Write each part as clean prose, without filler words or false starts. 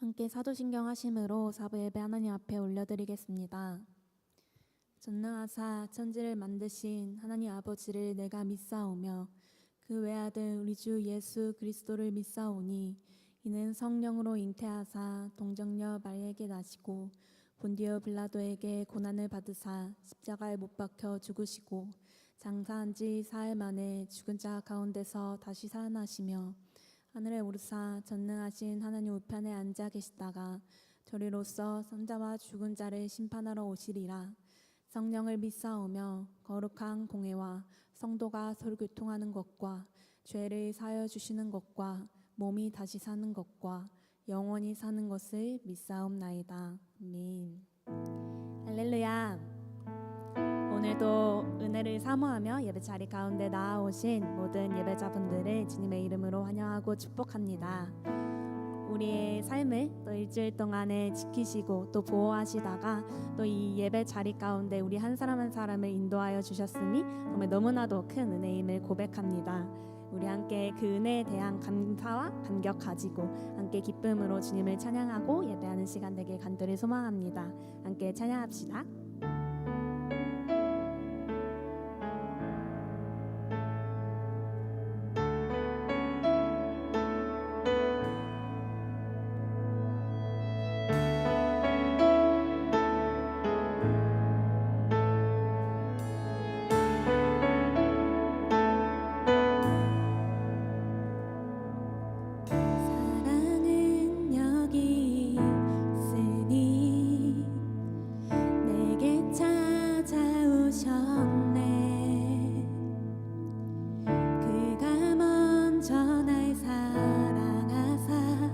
함께 사도신경 하심으로 사부 예배 하나님 앞에 올려드리겠습니다. 전능하사 천지를 만드신 하나님 아버지를 내가 믿사오며 그 외아들 우리 주 예수 그리스도를 믿사오니 이는 성령으로 잉태하사 동정녀 마리아에게 나시고 본디오 빌라도에게 고난을 받으사 십자가에 못 박혀 죽으시고 장사한 지 사흘 만에 죽은 자 가운데서 다시 살아나시며 하늘에 오르사 전능하신 하나님 우편에 앉아 계시다가 저리로서 산자와 죽은 자를 심판하러 오시리라. 성령을 믿사오며 거룩한 공회와 성도가 서로 교통하는 것과 죄를 사하여 주시는 것과 몸이 다시 사는 것과 영원히 사는 것을 믿사옵나이다. 아멘. 할렐루야. 오늘도 은혜를 사모하며 예배 자리 가운데 나아오신 모든 예배자분들을 주님의 이름으로 환영하고 축복합니다. 우리의 삶을 또 일주일 동안에 지키시고 또 보호하시다가 또 이 예배 자리 가운데 우리 한 사람 한 사람을 인도하여 주셨으니 정말 너무나도 큰 은혜임을 고백합니다. 우리 함께 그 은혜에 대한 감사와 감격 가지고 함께 기쁨으로 주님을 찬양하고 예배하는 시간 되길 간절히 소망합니다. 함께 찬양합시다. 그가 먼저 날 사랑하사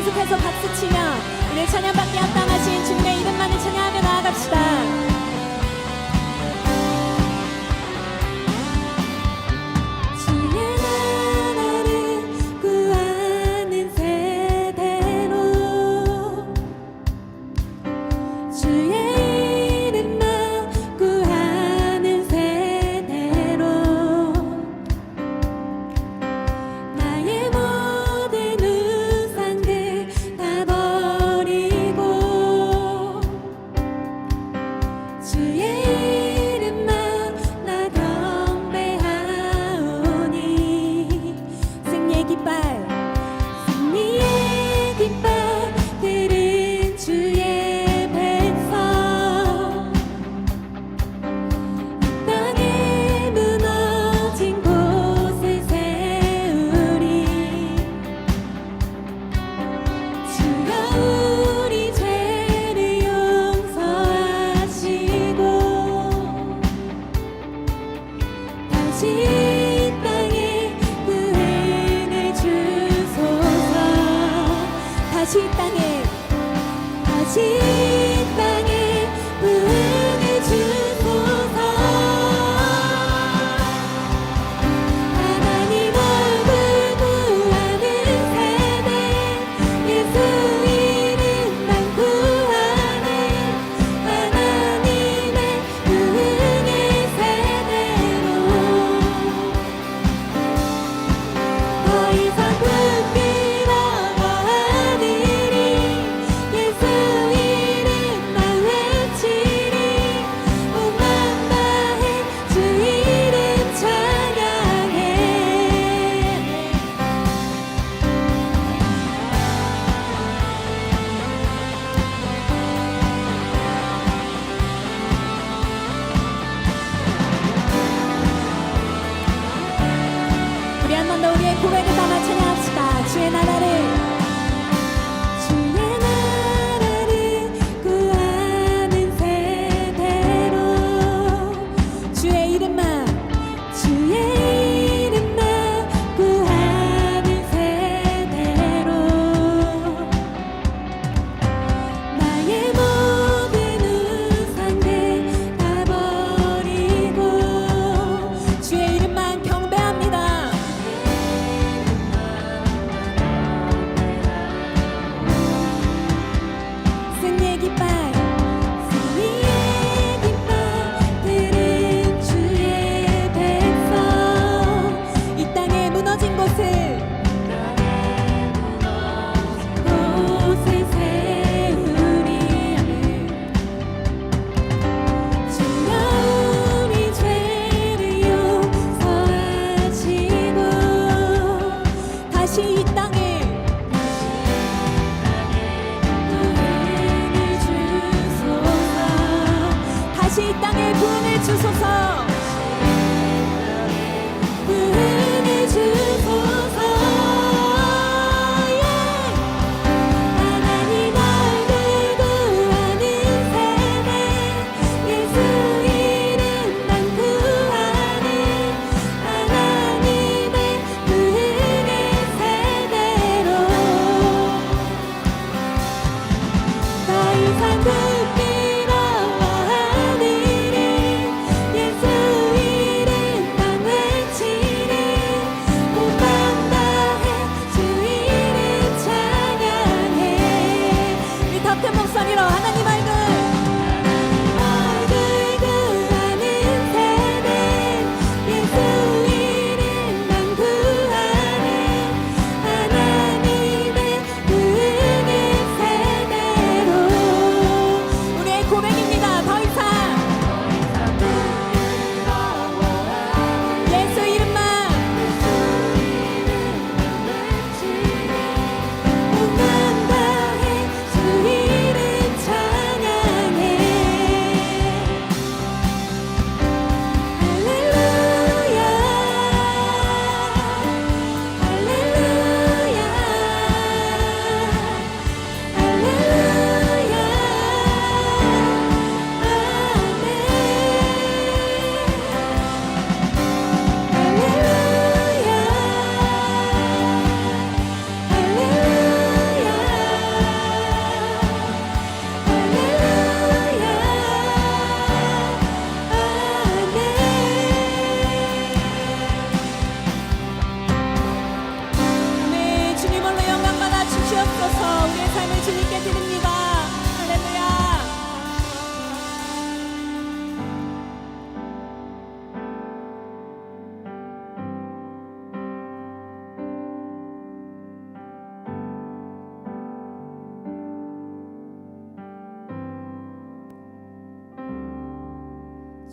계속해서 박수치며 오늘 찬양받게 합당하신 주님의 이름만을 찬양하며 나아갑시다. 다시 이 땅에 부흥을 주소서. 하나님 얼굴 구하는 세대, 예수 이름만 구하는 하나님의 부흥의 세대로 더 이상 부끄러워하는 예수 이름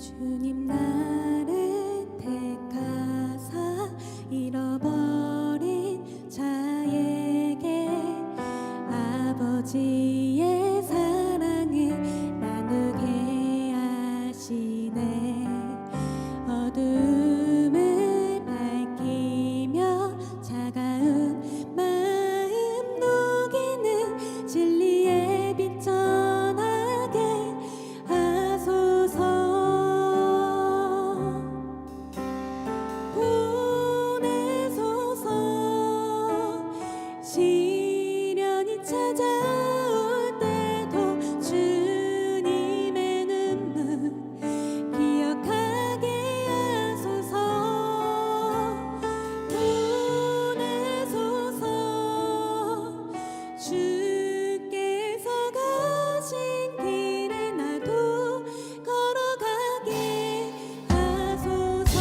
주님 나를 택하사 잃어버린 자에게 아버지의 사랑을 나누게 하시네. 어둠을 밝히며 차가운 마음 녹이는 진리의 빛 전하게 하소서. 보내소서. 시련이 찾아올 때도 주님의 눈물 기억하게 하소서. 보내소서. 주께서 가신 길을 나도 걸어가게 하소서.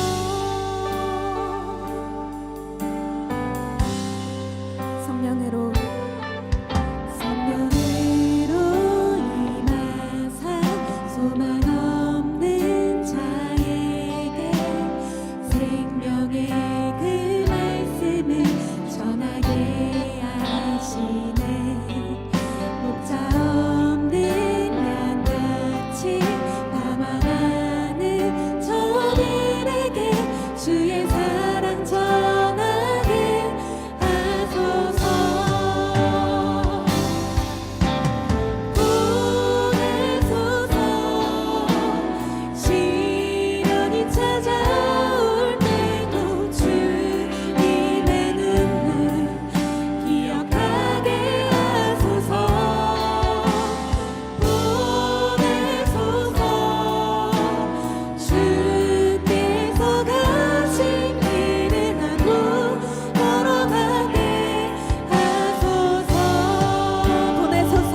성령으로 임하사 소망 없는 자에게 생명의 그 말씀을 전하게 하시네. 목자 없는 양같이 방황하는 저들에게 주의 사랑 전하게 하소서. 보내소서. 시련이 찾아올 때도 주님의 눈물 기억하게 하소서. 보내소서. 주께서 가신 길을 나도 걸어가게 하소서. 보내소서.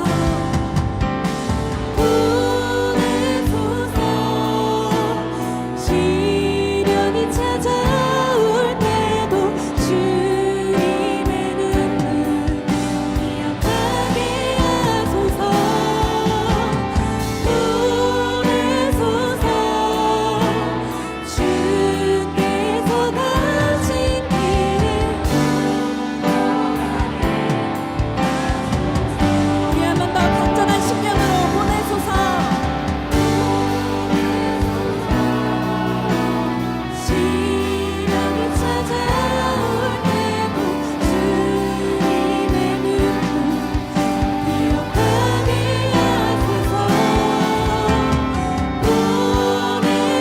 보내소서. 시련이 찾아올 때도 주님의 눈물 기억하게 하소서. 보내소서. 주께서 가신 길을 우리 한 번 더 간절한 심령으로 보내소서. 시련이 찾아올 때도 주님의 눈물 기억하게 하소서.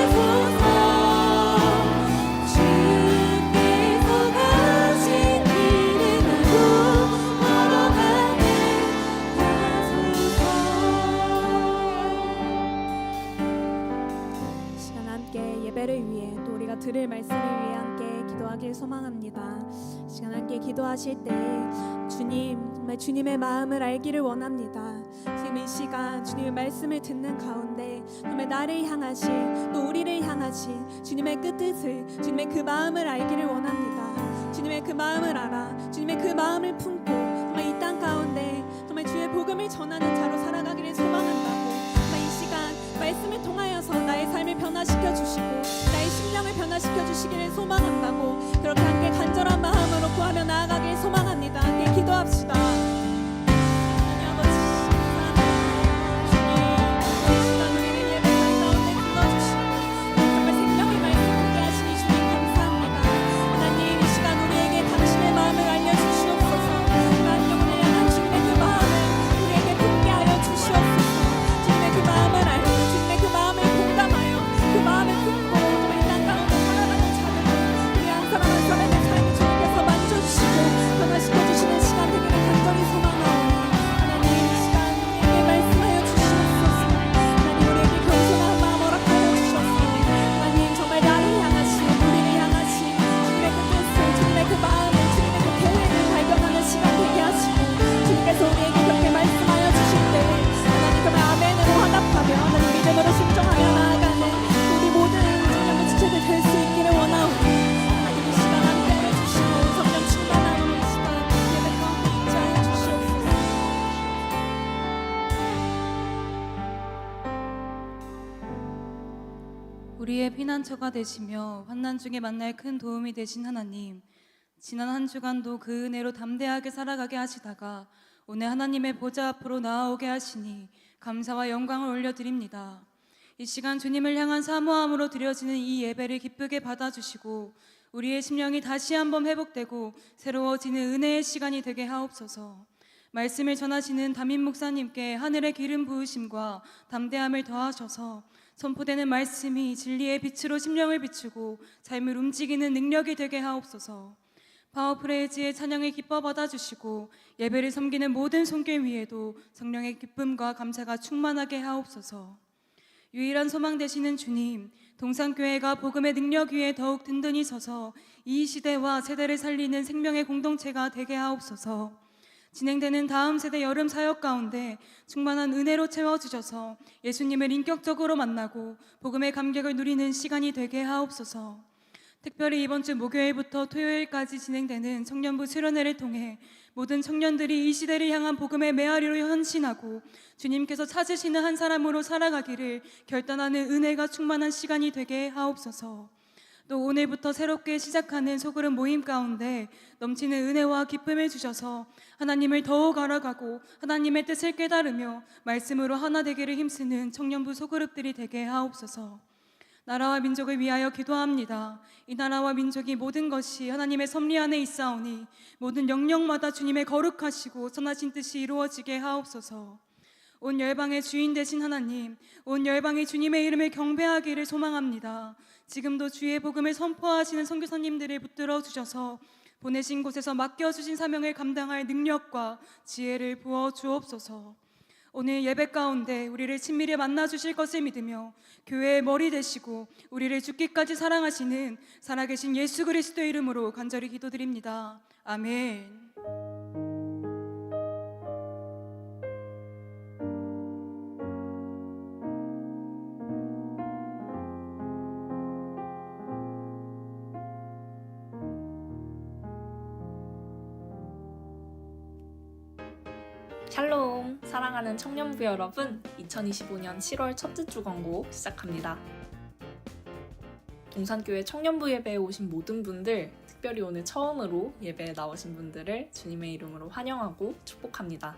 보내소서. 주께서 가신 길을 나도 걸어가게 하소서. 시간 함께 예배를 위해 또 우리가 들을 말씀을 위해 함께 기도하길 소망합니다. 시간 함께 기도하실 때 주님 정말 주님의 마음을 알기를 원합니다. 지금 이 시간 주님의 말씀을 듣는 가운데 정말 나를 향하신 또 우리를 향하신 주님의 뜻을 주님의 그 마음을 알기를 원합니다. 주님의 그 마음을 알아 주님의 그 마음을 품고 정말 이 땅 가운데 정말 주의 복음을 전하는 자로 살아가기를 소망한다고 정말 이 시간 말씀을 통하여서 나의 삶을 변화시켜 주시고 나의 심령을 변화시켜 주시기를 소망한다고 그렇게 함께 간절한 마음으로 구하며 나아가길 소망합니다. 함께 기도합시다. 하나님 아버지 감사합니다. 주님 이 시간 우리를 예배 가운데 불러주시고 정말 생명의 말씀 함께 하시니 주님 감사합니다. 하나님 이 시간 우리에게 당신의 마음을 알려주시옵소서. 하나님 오늘 향한 주님의 그 마음을 우리에게 품게 우리의 피난처가 되시며 환난 중에 만날 큰 도움이 되신 하나님, 지난 한 주간도 그 은혜로 담대하게 살아가게 하시다가 오늘 하나님의 보좌 앞으로 나아오게 하시니 감사와 영광을 올려드립니다. 이 시간 주님을 향한 사모함으로 드려지는 이 예배를 기쁘게 받아주시고 우리의 심령이 다시 한번 회복되고 새로워지는 은혜의 시간이 되게 하옵소서. 말씀을 전하시는 담임 목사님께 하늘의 기름 부으심과 담대함을 더하셔서 선포되는 말씀이 진리의 빛으로 심령을 비추고 삶을 움직이는 능력이 되게 하옵소서. 파워프레이즈의 찬양을 기뻐 받아주시고 예배를 섬기는 모든 손길 위에도 성령의 기쁨과 감사가 충만하게 하옵소서. 유일한 소망 되시는 주님, 동산교회가 복음의 능력 위에 더욱 든든히 서서 이 시대와 세대를 살리는 생명의 공동체가 되게 하옵소서. 진행되는 다음 세대 여름 사역 가운데 충만한 은혜로 채워주셔서 예수님을 인격적으로 만나고 복음의 감격을 누리는 시간이 되게 하옵소서. 특별히 이번 주 목요일부터 토요일까지 진행되는 청년부 수련회를 통해 모든 청년들이 이 시대를 향한 복음의 메아리로 헌신하고 주님께서 찾으시는 한 사람으로 살아가기를 결단하는 은혜가 충만한 시간이 되게 하옵소서. 또 오늘부터 새롭게 시작하는 소그룹 모임 가운데 넘치는 은혜와 기쁨을 주셔서 하나님을 더욱 알아가고 하나님의 뜻을 깨달으며 말씀으로 하나 되기를 힘쓰는 청년부 소그룹들이 되게 하옵소서. 나라와 민족을 위하여 기도합니다. 이 나라와 민족이 모든 것이 하나님의 섭리 안에 있사오니 모든 영역마다 주님의 거룩하시고 선하신 뜻이 이루어지게 하옵소서. 온 열방의 주인 되신 하나님, 온 열방이 주님의 이름을 경배하기를 소망합니다. 지금도 주의 복음을 선포하시는 선교사님들을 붙들어 주셔서 보내신 곳에서 맡겨주신 사명을 감당할 능력과 지혜를 부어 주옵소서. 오늘 예배 가운데 우리를 친밀히 만나주실 것을 믿으며 교회의 머리 되시고 우리를 죽기까지 사랑하시는 살아계신 예수 그리스도의 이름으로 간절히 기도드립니다. 아멘. 샬롬! 사랑하는 청년부 여러분, 2025년 7월 첫째 주 광고 시작합니다. 동산교회 청년부 예배에 오신 모든 분들, 특별히 오늘 처음으로 예배에 나오신 분들을 주님의 이름으로 환영하고 축복합니다.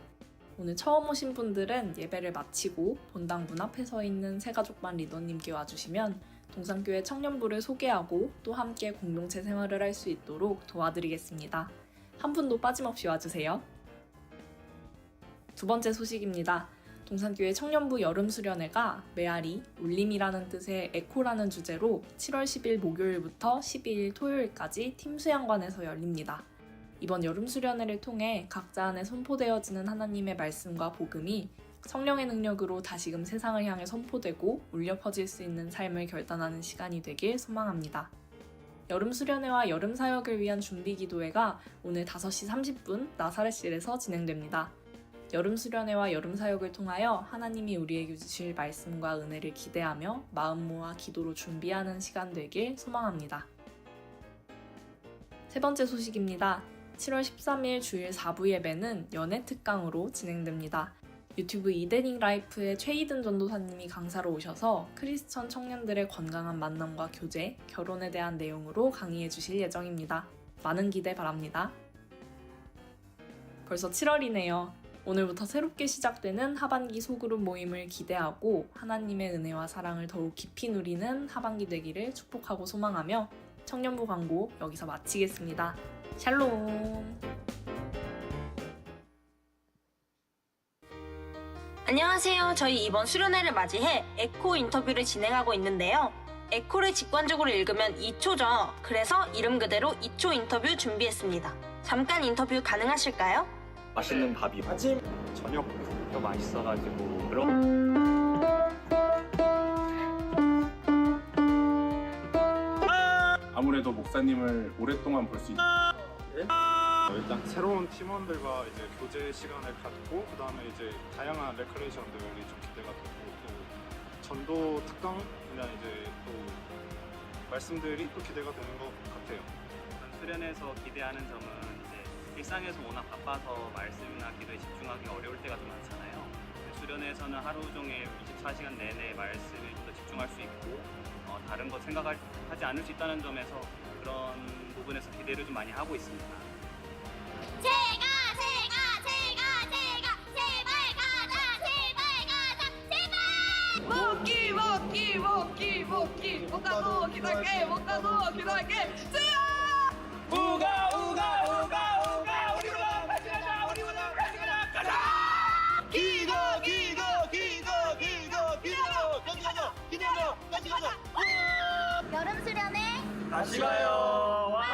오늘 처음 오신 분들은 예배를 마치고 본당 문 앞에 서 있는 새가족반 리더님께 와주시면 동산교회 청년부를 소개하고 또 함께 공동체 생활을 할 수 있도록 도와드리겠습니다. 한 분도 빠짐없이 와주세요. 두 번째 소식입니다. 동산교회 청년부 여름수련회가 메아리, 울림이라는 뜻의 에코라는 주제로 7월 10일 목요일부터 12일 토요일까지 팀수양관에서 열립니다. 이번 여름수련회를 통해 각자 안에 선포되어지는 하나님의 말씀과 복음이 성령의 능력으로 다시금 세상을 향해 선포되고 울려 퍼질 수 있는 삶을 결단하는 시간이 되길 소망합니다. 여름수련회와 여름사역을 위한 준비기도회가 오늘 5시 30분 나사렛실에서 진행됩니다. 여름수련회와 여름사역을 통하여 하나님이 우리에게 주실 말씀과 은혜를 기대하며 마음 모아 기도로 준비하는 시간 되길 소망합니다. 세 번째 소식입니다. 7월 13일 주일 4부 예배는 연애 특강으로 진행됩니다. 유튜브 이데닝 라이프의 최이든 전도사님이 강사로 오셔서 크리스천 청년들의 건강한 만남과 교제, 결혼에 대한 내용으로 강의해 주실 예정입니다. 많은 기대 바랍니다. 벌써 7월이네요. 오늘부터 새롭게 시작되는 하반기 소그룹 모임을 기대하고 하나님의 은혜와 사랑을 더욱 깊이 누리는 하반기 되기를 축복하고 소망하며 청년부 광고 여기서 마치겠습니다. 샬롬! 안녕하세요. 저희 이번 수련회를 맞이해 에코 인터뷰를 진행하고 있는데요. 에코를 직관적으로 읽으면 2초죠. 그래서 이름 그대로 2초 인터뷰 준비했습니다. 잠깐 인터뷰 가능하실까요? 맛있는 밥이 아침 저녁부터 맛있어가지고 그런 아무래도 목사님을 오랫동안 볼 수 있. 일단 새로운 팀원들과 이제 교제 시간을 갖고 그 다음에 이제 다양한 레크레이션들이 좀 기대가 되고 또 전도 특강이나 이제 또 말씀들이 또 기대가 되는 것 같아요. 수련회에서 기대하는 점은 이제 일상에서 워낙 바빠서 말씀이나 기도에 집중하기 어려울 때가 좀 많잖아요. 수련회에서는 하루 종일 24시간 내내 말씀에 좀 더 집중할 수 있고 다른 거 생각하지 않을 수 있다는 점에서 그런 부분에서 기대를 좀 많이 하고 있습니다. 제발 가자 제발 못 가도 기도할게 여름 수련회 다시 가요. 와.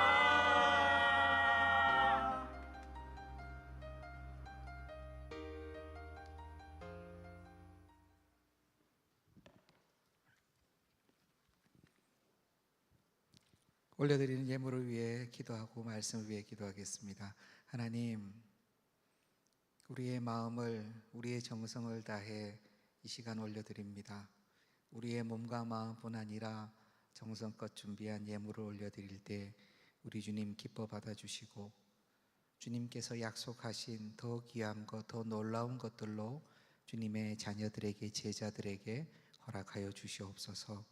올려드리는 예물을 위해 기도하고 말씀을 위해 기도하겠습니다. 하나님, 우리의 마음을, 우리의 정성을 다해 이 시간 올려드립니다. 우리의 몸과 마음뿐 아니라 정성껏 준비한 예물을 올려드릴 때 우리 주님 기뻐 받아주시고, 주님께서 약속하신 더 귀한 것, 더 놀라운 것들로 주님의 자녀들에게, 제자들에게 허락하여 주시옵소서.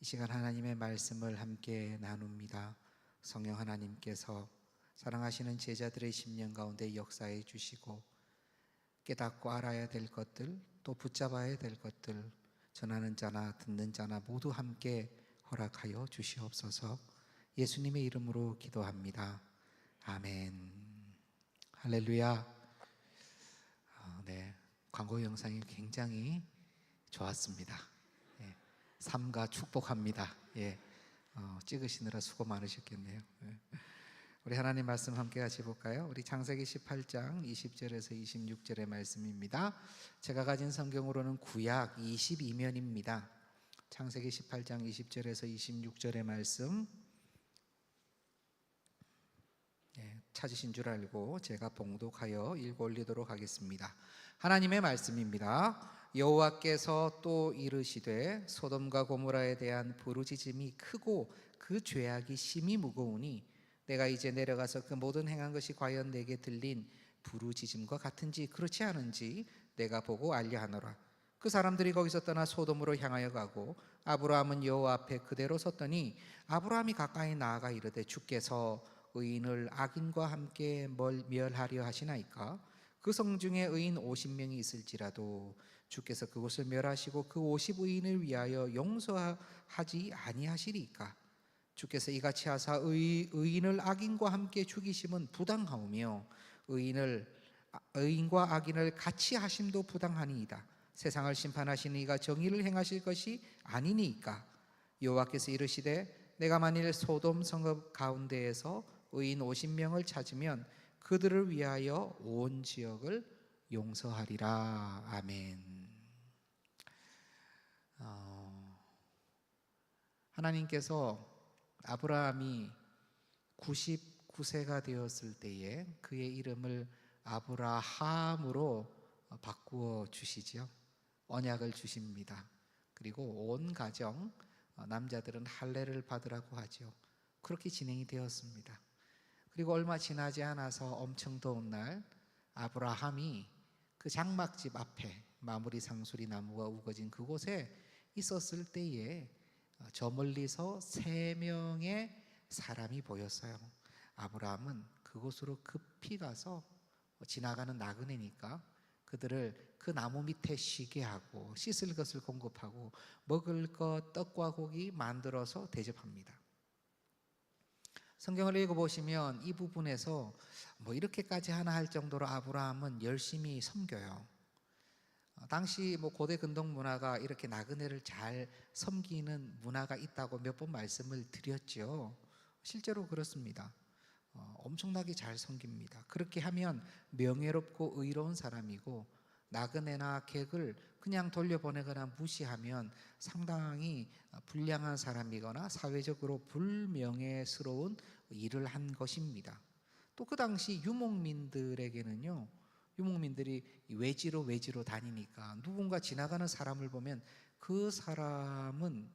이 시간 하나님의 말씀을 함께 나눕니다. 성령 하나님께서 사랑하시는 제자들의 심령 가운데 역사해 주시고, 깨닫고 알아야 될 것들, 또 붙잡아야 될 것들, 전하는 자나 듣는 자나 모두 함께 허락하여 주시옵소서. 예수님의 이름으로 기도합니다. 아멘. 할렐루야. 네, 광고 영상이 굉장히 좋았습니다. 삼가 축복합니다. 찍으시느라 수고 많으셨겠네요. 우리 하나님 말씀 함께 같이 볼까요? 우리 창세기 18장 20절에서 26절의 말씀입니다. 제가 가진 성경으로는 구약 22면입니다. 창세기 18장 20절에서 26절의 말씀, 찾으신 줄 알고 제가 봉독하여 읽어 올리도록 하겠습니다. 하나님의 말씀입니다. 여호와께서 또 이르시되 소돔과 고모라에 대한 부르짖음이 크고 그 죄악이 심히 무거우니 내가 이제 내려가서 그 모든 행한 것이 과연 내게 들린 부르짖음과 같은지 그렇지 않은지 내가 보고 알려 하노라. 그 사람들이 거기서 떠나 소돔으로 향하여 가고 아브라함은 여호와 앞에 그대로 섰더니 아브라함이 가까이 나아가 이르되 주께서 의인을 악인과 함께 멸하려 하시나이까? 그 성 중에 의인 50명이 있을지라도 주께서 그곳을 멸하시고 그 50의인을 위하여 용서하지 아니하시리까? 주께서 이같이 하사 의인을 악인과 함께 죽이심은 부당하오며 의인과 악인을 같이 하심도 부당하니이다. 세상을 심판하시는 이가 정의를 행하실 것이 아니니까. 여호와께서 이르시되 내가 만일 소돔 성읍 가운데에서 의인 50명을 찾으면 그들을 위하여 온 지역을 용서하리라. 아멘. 하나님께서 아브라함이 99세가 되었을 때에 그의 이름을 아브라함으로 바꾸어 주시죠. 언약을 주십니다. 그리고 온 가정, 남자들은 할례를 받으라고 하죠. 그렇게 진행이 되었습니다. 그리고 얼마 지나지 않아서 엄청 더운 날 아브라함이 그 장막집 앞에 마무리 상수리 나무가 우거진 그곳에 있었을 때에 저 멀리서 3명의 사람이 보였어요. 아브라함은 그곳으로 급히 가서 지나가는 나그네니까 그들을 그 나무 밑에 쉬게 하고 씻을 것을 공급하고 먹을 것 떡과 고기 만들어서 대접합니다. 성경을 읽어보시면 이 부분에서 뭐 이렇게까지 하나 할 정도로 아브라함은 열심히 섬겨요. 당시 고대 근동 문화가 이렇게 나그네를 잘 섬기는 문화가 있다고 몇 번 말씀을 드렸죠. 실제로 그렇습니다. 엄청나게 잘 섬깁니다. 그렇게 하면 명예롭고 의로운 사람이고, 나그네나 객을 그냥 돌려보내거나 무시하면 상당히 불량한 사람이거나 사회적으로 불명예스러운 일을 한 것입니다. 또 그 당시 유목민들에게는요, 유목민들이 외지로 다니니까 누군가 지나가는 사람을 보면 그 사람은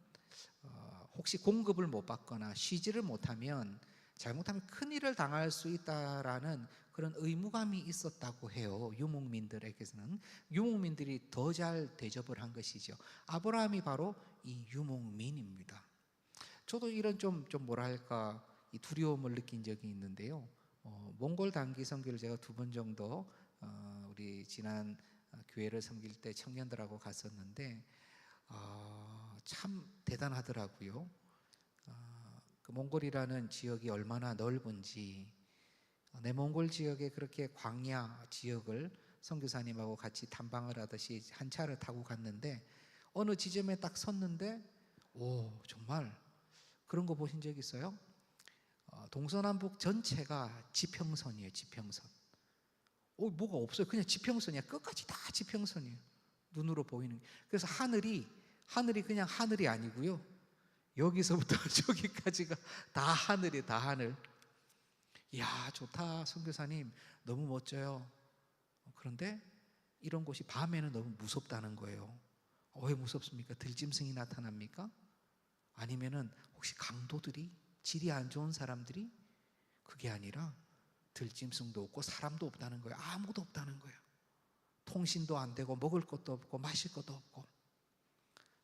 혹시 공급을 못 받거나 쉬지를 못하면 잘못하면 큰일을 당할 수 있다라는 그런 의무감이 있었다고 해요. 유목민들에게서는. 유목민들이 더 잘 대접을 한 것이죠. 아브라함이 바로 이 유목민입니다. 저도 이런 좀 뭐랄까 이 두려움을 느낀 적이 있는데요. 몽골 단기 선교를 제가 2번 정도 우리 지난 교회를 섬길 때 청년들하고 갔었는데 참 대단하더라고요. 그 몽골이라는 지역이 얼마나 넓은지, 내 몽골 지역에 그렇게 광야 지역을 선교사님하고 같이 탐방을 하듯이 한 차를 타고 갔는데 어느 지점에 딱 섰는데 정말 그런 거 보신 적 있어요? 동서남북 전체가 지평선이에요. 지평선. 뭐가 없어요. 그냥 지평선이야. 끝까지 다 지평선이에요. 눈으로 보이는 게. 그래서 하늘이 그냥 하늘이 아니고요. 여기서부터 저기까지가 다 하늘이에요. 다 하늘. 이야, 좋다. 선교사님 너무 멋져요. 그런데 이런 곳이 밤에는 너무 무섭다는 거예요. 왜 무섭습니까? 들짐승이 나타납니까? 아니면은 혹시 강도들이, 질이 안 좋은 사람들이? 그게 아니라 들짐승도 없고 사람도 없다는 거예요. 아무도 없다는 거예요. 통신도 안 되고 먹을 것도 없고 마실 것도 없고.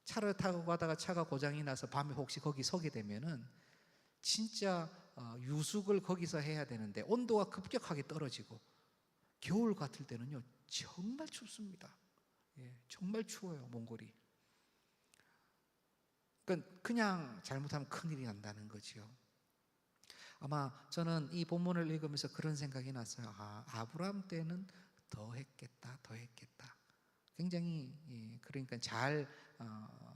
차를 타고 가다가 차가 고장이 나서 밤에 혹시 거기 서게 되면은 진짜 유숙을 거기서 해야 되는데 온도가 급격하게 떨어지고 겨울 같을 때는요 정말 춥습니다. 정말 추워요. 몽골이. 그러니까 그냥 잘못하면 큰일이 난다는 거죠. 아마 저는 이 본문을 읽으면서 그런 생각이 났어요. 아브라함 때는 더 했겠다. 굉장히 그러니까 잘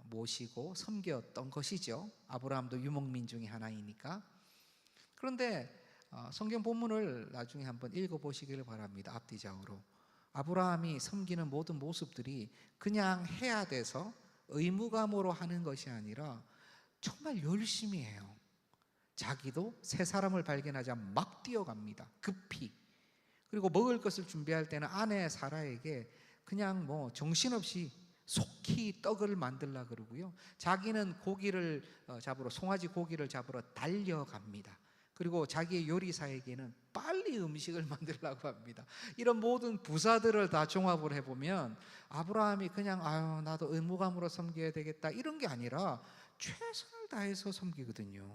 모시고 섬겼던 것이죠. 아브라함도 유목민 중에 하나이니까. 그런데 성경 본문을 나중에 한번 읽어보시길 바랍니다. 앞뒤좌우로. 아브라함이 섬기는 모든 모습들이 그냥 해야 돼서 의무감으로 하는 것이 아니라 정말 열심히 해요. 자기도 새 사람을 발견하자 막 뛰어갑니다. 급히. 그리고 먹을 것을 준비할 때는 아내 사라에게 그냥 정신없이 속히 떡을 만들라 그러고요. 자기는 고기를 잡으러, 송아지 고기를 잡으러 달려갑니다. 그리고 자기의 요리사에게는 빨리 음식을 만들라고 합니다. 이런 모든 부사들을 다 종합을 해보면 아브라함이 그냥 나도 의무감으로 섬겨야 되겠다 이런 게 아니라 최선을 다해서 섬기거든요.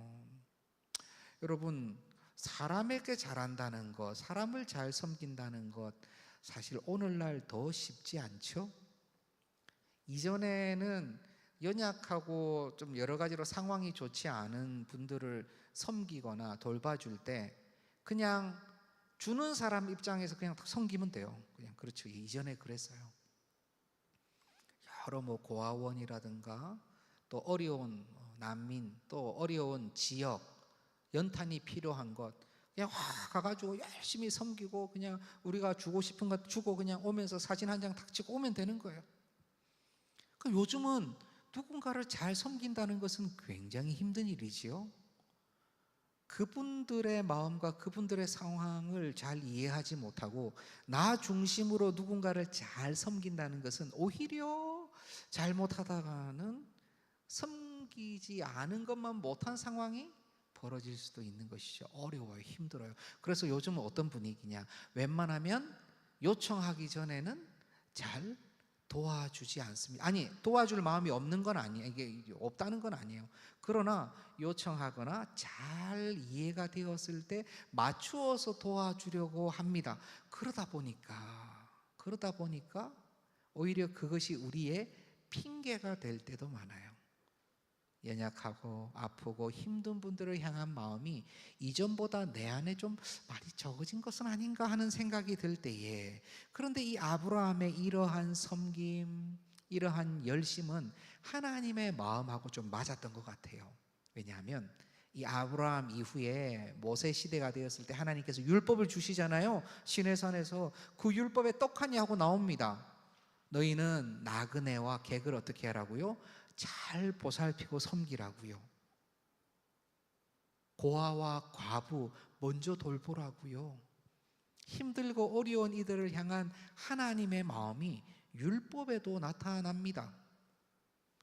여러분, 사람에게 잘한다는 것, 사람을 잘 섬긴다는 것 사실 오늘날 더 쉽지 않죠? 이전에는 연약하고 좀 여러 가지로 상황이 좋지 않은 분들을 섬기거나 돌봐줄 때 그냥 주는 사람 입장에서 그냥 섬기면 돼요. 그냥 그렇죠. 이전에 그랬어요. 여러 고아원이라든가 또 어려운 난민, 또 어려운 지역, 연탄이 필요한 것 그냥 가가지고 열심히 섬기고 그냥 우리가 주고 싶은 것 주고 그냥 오면서 사진 한 장 탁 찍고 오면 되는 거예요. 그러니까 요즘은 누군가를 잘 섬긴다는 것은 굉장히 힘든 일이지요. 그분들의 마음과 그분들의 상황을 잘 이해하지 못하고 나 중심으로 누군가를 잘 섬긴다는 것은 오히려 잘못하다가는 섬기지 않은 것만 못한 상황이 벌어질 수도 있는 것이죠. 어려워요. 힘들어요. 그래서 요즘은 어떤 분위기냐, 웬만하면 요청하기 전에는 잘 도와주지 않습니다. 아니, 도와줄 마음이 없는 건 아니에요. 이게 없다는 건 아니에요. 그러나 요청하거나 잘 이해가 되었을 때 맞추어서 도와주려고 합니다. 그러다 보니까 오히려 그것이 우리의 핑계가 될 때도 많아요. 연약하고 아프고 힘든 분들을 향한 마음이 이전보다 내 안에 좀 많이 적어진 것은 아닌가 하는 생각이 들 때에, 그런데 이 아브라함의 이러한 섬김, 이러한 열심은 하나님의 마음하고 좀 맞았던 것 같아요. 왜냐하면 이 아브라함 이후에 모세 시대가 되었을 때 하나님께서 율법을 주시잖아요. 시내산에서 그 율법에 떡하니 하고 나옵니다. 너희는 나그네와 객을 어떻게 하라고요? 잘 보살피고 섬기라고요. 고아와 과부 먼저 돌보라고요. 힘들고 어려운 이들을 향한 하나님의 마음이 율법에도 나타납니다.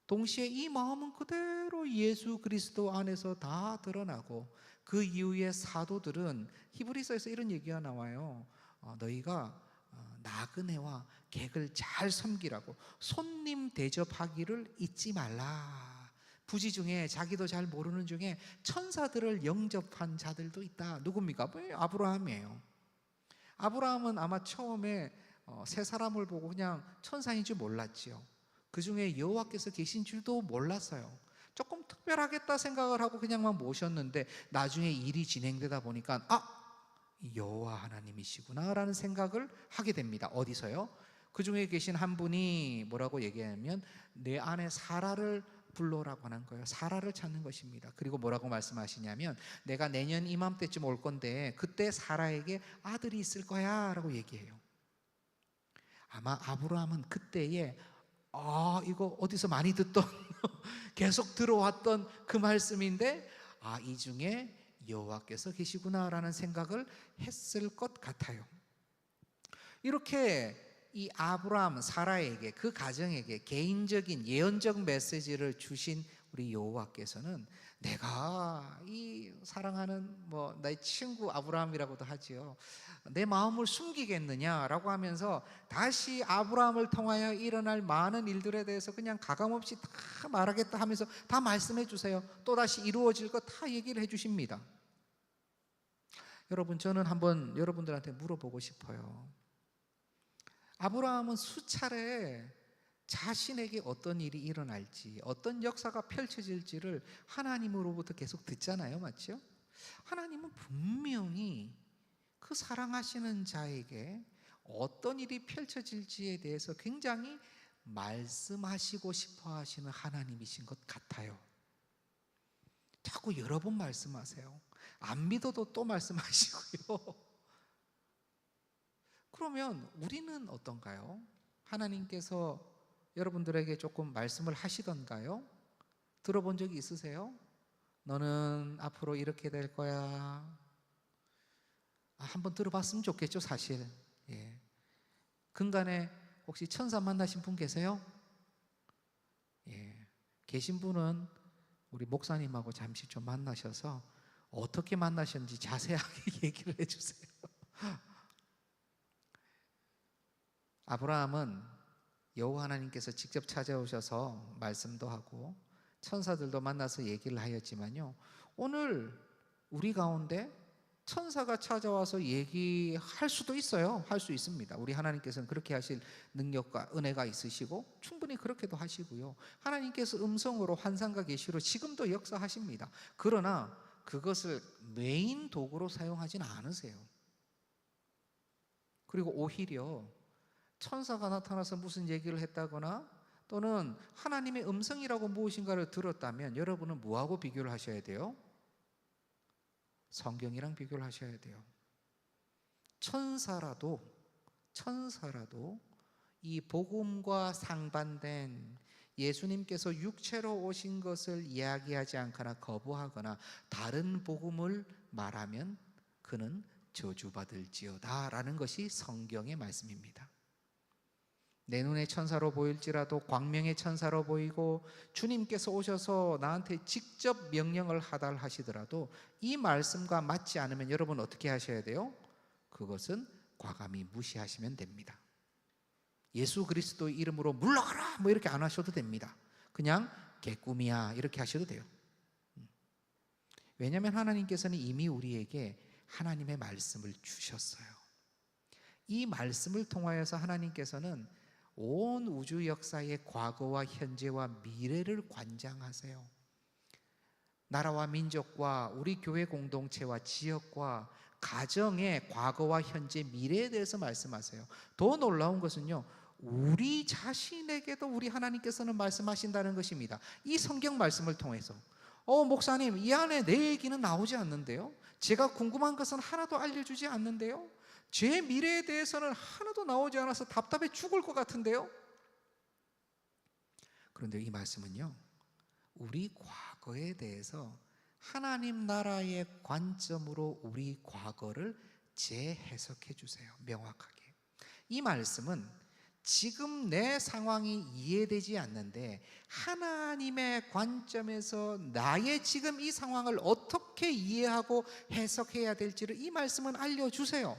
동시에 이 마음은 그대로 예수 그리스도 안에서 다 드러나고 그 이후에 사도들은 히브리서에서 이런 얘기가 나와요. 너희가 나그네와 객을 잘 섬기라고, 손님 대접하기를 잊지 말라. 부지 중에 자기도 잘 모르는 중에 천사들을 영접한 자들도 있다. 누굽니까? 아브라함이에요. 아브라함은 아마 처음에 세 사람을 보고 그냥 천사인 줄 몰랐지요. 그 중에 여호와께서 계신 줄도 몰랐어요. 조금 특별하겠다 생각을 하고 그냥만 모셨는데 나중에 일이 진행되다 보니까 여호와 하나님이시구나 라는 생각을 하게 됩니다. 어디서요? 그 중에 계신 한 분이 뭐라고 얘기하냐면 내 아내 사라를 불러라고 하는 거예요. 사라를 찾는 것입니다. 그리고 뭐라고 말씀하시냐면 내가 내년 이맘때쯤 올 건데 그때 사라에게 아들이 있을 거야 라고 얘기해요. 아마 아브라함은 그때에 이거 어디서 많이 듣던 계속 들어왔던 그 말씀인데 이 중에 여호와께서 계시구나 라는 생각을 했을 것 같아요. 이렇게 이 아브라함, 사라에게, 그 가정에게 개인적인 예언적 메시지를 주신 우리 여호와께서는 내가 이 사랑하는 나의 친구 아브라함이라고도 하지요, 내 마음을 숨기겠느냐라고 하면서 다시 아브라함을 통하여 일어날 많은 일들에 대해서 그냥 가감없이 다 말하겠다 하면서 다 말씀해 주세요. 또다시 이루어질 것 다 얘기를 해 주십니다. 여러분, 저는 한번 여러분들한테 물어보고 싶어요. 아브라함은 수차례 자신에게 어떤 일이 일어날지, 어떤 역사가 펼쳐질지를 하나님으로부터 계속 듣잖아요. 맞죠? 하나님은 분명히 그 사랑하시는 자에게 어떤 일이 펼쳐질지에 대해서 굉장히 말씀하시고 싶어 하시는 하나님이신 것 같아요. 자꾸 여러 번 말씀하세요. 안 믿어도 또 말씀하시고요. 그러면 우리는 어떤가요? 하나님께서 여러분들에게 조금 말씀을 하시던가요? 들어본 적이 있으세요? 너는 앞으로 이렇게 될 거야. 한번 들어봤으면 좋겠죠, 사실. 예. 근간에 혹시 천사 만나신 분 계세요? 예. 계신 분은 우리 목사님하고 잠시 좀 만나셔서 어떻게 만나셨는지 자세하게 얘기를 해주세요. 아브라함은 여호와 하나님께서 직접 찾아오셔서 말씀도 하고 천사들도 만나서 얘기를 하였지만요, 오늘 우리 가운데 천사가 찾아와서 얘기할 수도 있어요. 할 수 있습니다. 우리 하나님께서는 그렇게 하실 능력과 은혜가 있으시고 충분히 그렇게도 하시고요, 하나님께서 음성으로 환상과 계시로 지금도 역사하십니다. 그러나 그것을 메인 도구로 사용하지는 않으세요. 그리고 오히려 천사가 나타나서 무슨 얘기를 했다거나 또는 하나님의 음성이라고 무엇인가를 들었다면 여러분은 뭐하고 비교를 하셔야 돼요? 성경이랑 비교를 하셔야 돼요. 천사라도 이 복음과 상반된 예수님께서 육체로 오신 것을 이야기하지 않거나 거부하거나 다른 복음을 말하면 그는 저주받을지어다 라는 것이 성경의 말씀입니다. 내 눈에 천사로 보일지라도 광명의 천사로 보이고 주님께서 오셔서 나한테 직접 명령을 하달하시더라도 이 말씀과 맞지 않으면 여러분 어떻게 하셔야 돼요? 그것은 과감히 무시하시면 됩니다. 예수 그리스도 이름으로 물러가라 이렇게 안 하셔도 됩니다. 그냥 개꿈이야 이렇게 하셔도 돼요. 왜냐하면 하나님께서는 이미 우리에게 하나님의 말씀을 주셨어요. 이 말씀을 통하여서 하나님께서는 온 우주 역사의 과거와 현재와 미래를 관장하세요. 나라와 민족과 우리 교회 공동체와 지역과 가정의 과거와 현재 미래에 대해서 말씀하세요. 더 놀라운 것은요, 우리 자신에게도 우리 하나님께서는 말씀하신다는 것입니다. 이 성경 말씀을 통해서 목사님 이 안에 내 얘기는 나오지 않는데요, 제가 궁금한 것은 하나도 알려주지 않는데요, 제 미래에 대해서는 하나도 나오지 않아서 답답해 죽을 것 같은데요. 그런데 이 말씀은요, 우리 과거에 대해서 하나님 나라의 관점으로 우리 과거를 재해석해 주세요. 명확하게. 이 말씀은 지금 내 상황이 이해되지 않는데 하나님의 관점에서 나의 지금 이 상황을 어떻게 이해하고 해석해야 될지를 이 말씀은 알려주세요.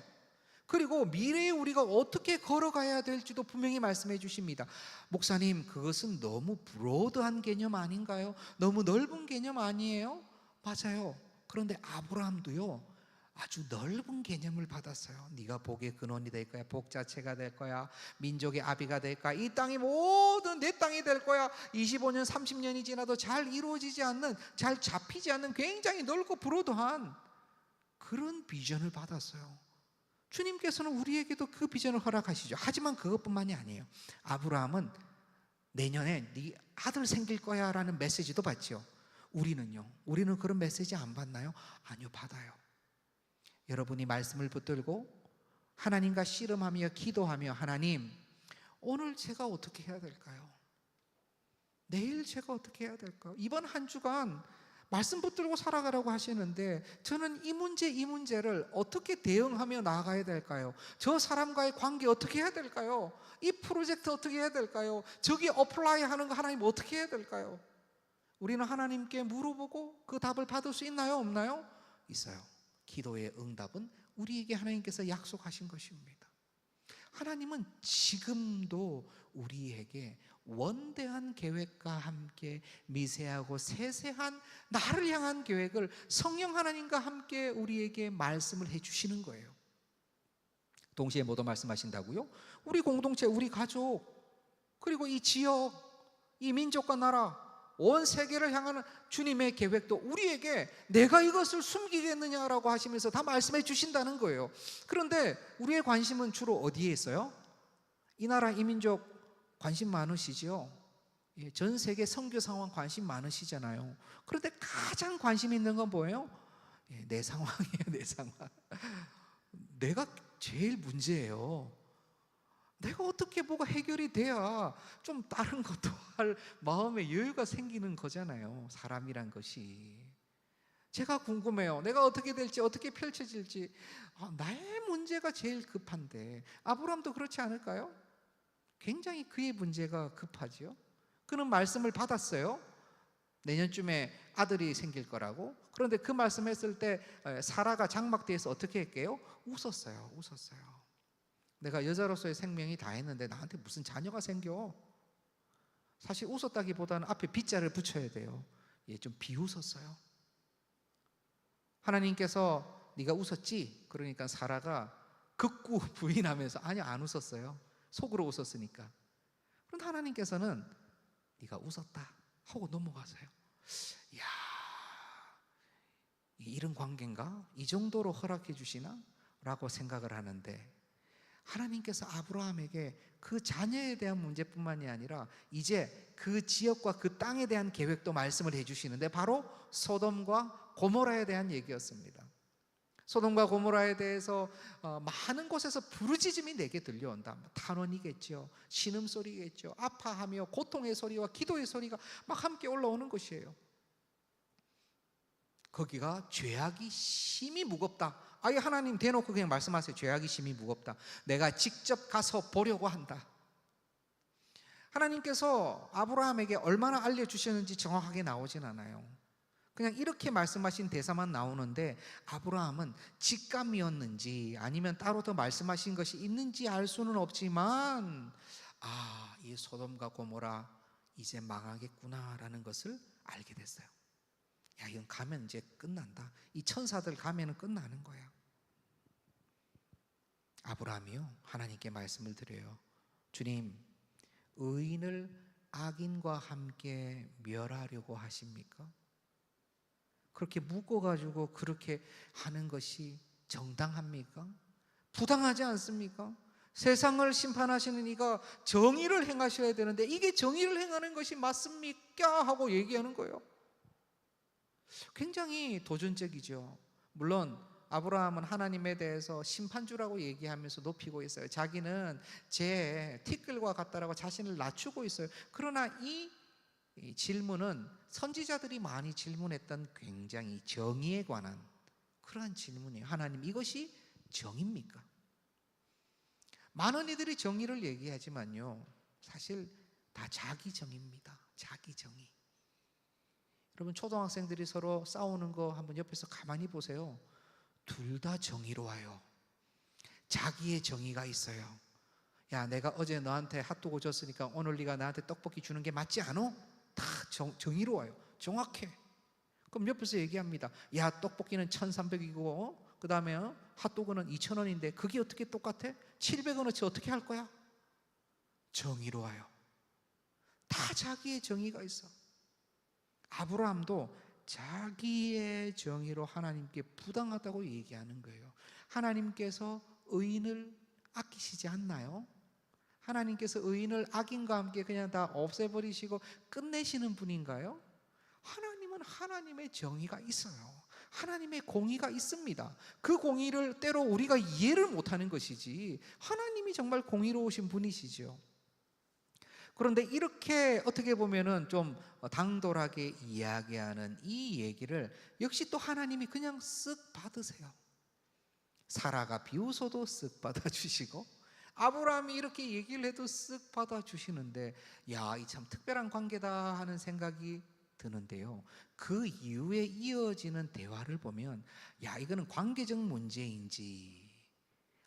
그리고 미래에 우리가 어떻게 걸어가야 될지도 분명히 말씀해 주십니다. 목사님, 그것은 너무 브로드한 개념 아닌가요? 너무 넓은 개념 아니에요? 맞아요. 그런데 아브라함도요, 아주 넓은 개념을 받았어요. 네가 복의 근원이 될 거야. 복 자체가 될 거야. 민족의 아비가 될 거야. 이 땅이 모든 내 땅이 될 거야. 25년 30년이 지나도 잘 이루어지지 않는, 잘 잡히지 않는 굉장히 넓고 브로드한 그런 비전을 받았어요. 주님께서는 우리에게도 그 비전을 허락하시죠. 하지만 그것뿐만이 아니에요. 아브라함은 내년에 네 아들 생길 거야 라는 메시지도 받죠. 우리는요, 우리는 그런 메시지 안 받나요? 아니요, 받아요. 여러분이 말씀을 붙들고 하나님과 씨름하며 기도하며, 하나님, 오늘 제가 어떻게 해야 될까요? 내일 제가 어떻게 해야 될까요? 이번 한 주간 말씀 붙들고 살아가라고 하시는데 저는 이 문제를 어떻게 대응하며 나아가야 될까요? 저 사람과의 관계 어떻게 해야 될까요? 이 프로젝트 어떻게 해야 될까요? 저기 어플라이 하는 거 하나님 어떻게 해야 될까요? 우리는 하나님께 물어보고 그 답을 받을 수 있나요? 없나요? 있어요. 기도의 응답은 우리에게 하나님께서 약속하신 것입니다. 하나님은 지금도 우리에게 원대한 계획과 함께 미세하고 세세한 나를 향한 계획을 성령 하나님과 함께 우리에게 말씀을 해주시는 거예요. 동시에 뭐도 말씀하신다고요? 우리 공동체, 우리 가족, 그리고 이 지역, 이 민족과 나라, 온 세계를 향하는 주님의 계획도 우리에게 내가 이것을 숨기겠느냐라고 하시면서 다 말씀해 주신다는 거예요. 그런데 우리의 관심은 주로 어디에 있어요? 이 나라, 이 민족 관심 많으시죠? 전 세계 선교 상황 관심 많으시잖아요. 그런데 가장 관심 있는 건 뭐예요? 내 상황이에요. 내 상황. 내가 제일 문제예요. 내가 어떻게 뭐가 해결이 돼야 좀 다른 것도 할 마음의 여유가 생기는 거잖아요. 사람이란 것이. 제가 궁금해요. 내가 어떻게 될지, 어떻게 펼쳐질지. 나의 문제가 제일 급한데 아브라함도 그렇지 않을까요? 굉장히 그의 문제가 급하지요. 그는 말씀을 받았어요. 내년쯤에 아들이 생길 거라고. 그런데 그 말씀했을 때 사라가 장막대에서 어떻게 했게요? 웃었어요. 내가 여자로서의 생명이 다 했는데 나한테 무슨 자녀가 생겨? 사실 웃었다기보다는 앞에 빗자를 붙여야 돼요. 좀 비웃었어요. 하나님께서 네가 웃었지? 그러니까 사라가 극구 부인하면서 아니, 안 웃었어요. 속으로 웃었으니까. 그런데 하나님께서는 네가 웃었다 하고 넘어가세요. 이야, 이런 관계인가? 이 정도로 허락해 주시나? 라고 생각을 하는데, 하나님께서 아브라함에게 그 자녀에 대한 문제뿐만이 아니라 이제 그 지역과 그 땅에 대한 계획도 말씀을 해주시는데 바로 소돔과 고모라에 대한 얘기였습니다. 소돔과 고모라에 대해서 많은 곳에서 부르짖음이 내게 들려온다. 탄원이겠죠, 신음소리겠죠, 아파하며 고통의 소리와 기도의 소리가 막 함께 올라오는 것이에요. 거기가 죄악이 심히 무겁다. 아예 하나님 대놓고 그냥 말씀하세요. 죄악이 심히 무겁다. 내가 직접 가서 보려고 한다. 하나님께서 아브라함에게 얼마나 알려주셨는지 정확하게 나오진 않아요. 그냥 이렇게 말씀하신 대사만 나오는데 아브라함은 직감이었는지 아니면 따로 더 말씀하신 것이 있는지 알 수는 없지만 이 소돔과 고모라 이제 망하겠구나라는 것을 알게 됐어요. 야, 이건 가면 이제 끝난다. 이 천사들 가면은 끝나는 거야. 아브라함이요, 하나님께 말씀을 드려요. 주님, 의인을 악인과 함께 멸하려고 하십니까? 그렇게 묶어가지고 그렇게 하는 것이 정당합니까? 부당하지 않습니까? 세상을 심판하시는 이가 정의를 행하셔야 되는데 이게 정의를 행하는 것이 맞습니까? 하고 얘기하는 거예요. 굉장히 도전적이죠. 물론 아브라함은 하나님에 대해서 심판주라고 얘기하면서 높이고 있어요. 자기는 제 티끌과 같다라고 자신을 낮추고 있어요. 그러나 이 질문은 선지자들이 많이 질문했던 굉장히 정의에 관한 그러한 질문이에요. 하나님, 이것이 정의입니까? 많은 이들이 정의를 얘기하지만요, 사실 다 자기 정의입니다. 자기 정의. 여러분, 초등학생들이 서로 싸우는 거 한번 옆에서 가만히 보세요. 둘 다 정의로워요. 자기의 정의가 있어요. 야, 내가 어제 너한테 핫도그 줬으니까 오늘 네가 나한테 떡볶이 주는 게 맞지 않아? 다 정의로워요. 정확해. 그럼 옆에서 얘기합니다. 야, 떡볶이는 1,300이고 그 다음에 핫도그는 2,000원인데 그게 어떻게 똑같아? 700원어치 어떻게 할 거야? 정의로워요. 다 자기의 정의가 있어. 아브라함도 자기의 정의로 하나님께 부당하다고 얘기하는 거예요. 하나님께서 의인을 아끼시지 않나요? 하나님께서 의인을 악인과 함께 그냥 다 없애버리시고 끝내시는 분인가요? 하나님은 하나님의 정의가 있어요. 하나님의 공의가 있습니다. 그 공의를 때로 우리가 이해를 못하는 것이지 하나님이 정말 공의로우신 분이시죠. 그런데 이렇게 어떻게 보면은 좀 당돌하게 이야기하는 이 얘기를 역시 또 하나님이 그냥 쓱 받으세요. 사라가 비웃어도 쓱 받아주시고 아브라함이 이렇게 얘기를 해도 쓱 받아주시는데, 야, 이 참 특별한 관계다 하는 생각이 드는데요, 그 이후에 이어지는 대화를 보면 야, 이거는 관계적 문제인지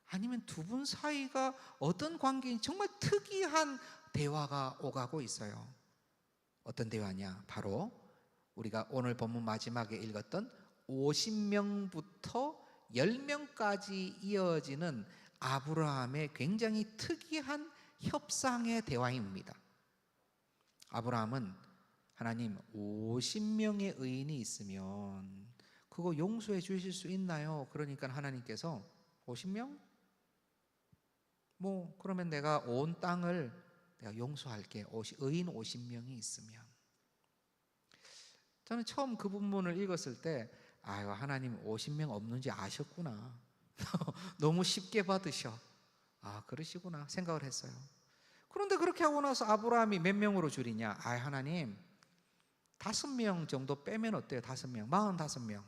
아니면 두 분 사이가 어떤 관계인지 정말 특이한 대화가 오가고 있어요. 어떤 대화냐? 바로 우리가 오늘 본문 마지막에 읽었던 50명부터 10명까지 이어지는 아브라함의 굉장히 특이한 협상의 대화입니다. 아브라함은 하나님, 50명의 의인이 있으면 그거 용서해 주실 수 있나요? 그러니까 하나님께서 50명? 뭐 그러면 내가 온 땅을 내가 용서할게. 의인 50명이 있으면. 저는 처음 그 부분을 읽었을 때 아유, 하나님 50명 없는지 아셨구나. 너무 쉽게 받으셔. 아, 그러시구나 생각을 했어요. 그런데 그렇게 하고 나서 아브라함이 몇 명으로 줄이냐? 아, 하나님 5명 정도 빼면 어때요? 5명, 45명.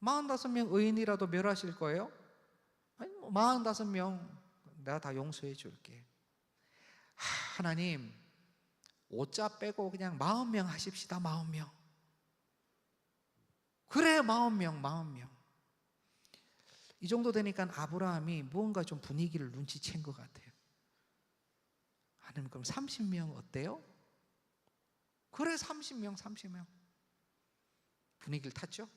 45명 의인이라도 멸하실 거예요? 아니, 45명 내가 다 용서해 줄게. 하나님 5자 빼고 그냥 40명 하십시다. 40명. 그래, 40명. 이 정도 되니까 아브라함이 무언가 좀 분위기를 눈치챈 것 같아요. 하나님, 그럼 30명 어때요? 그래, 30명. 분위기를 탔죠?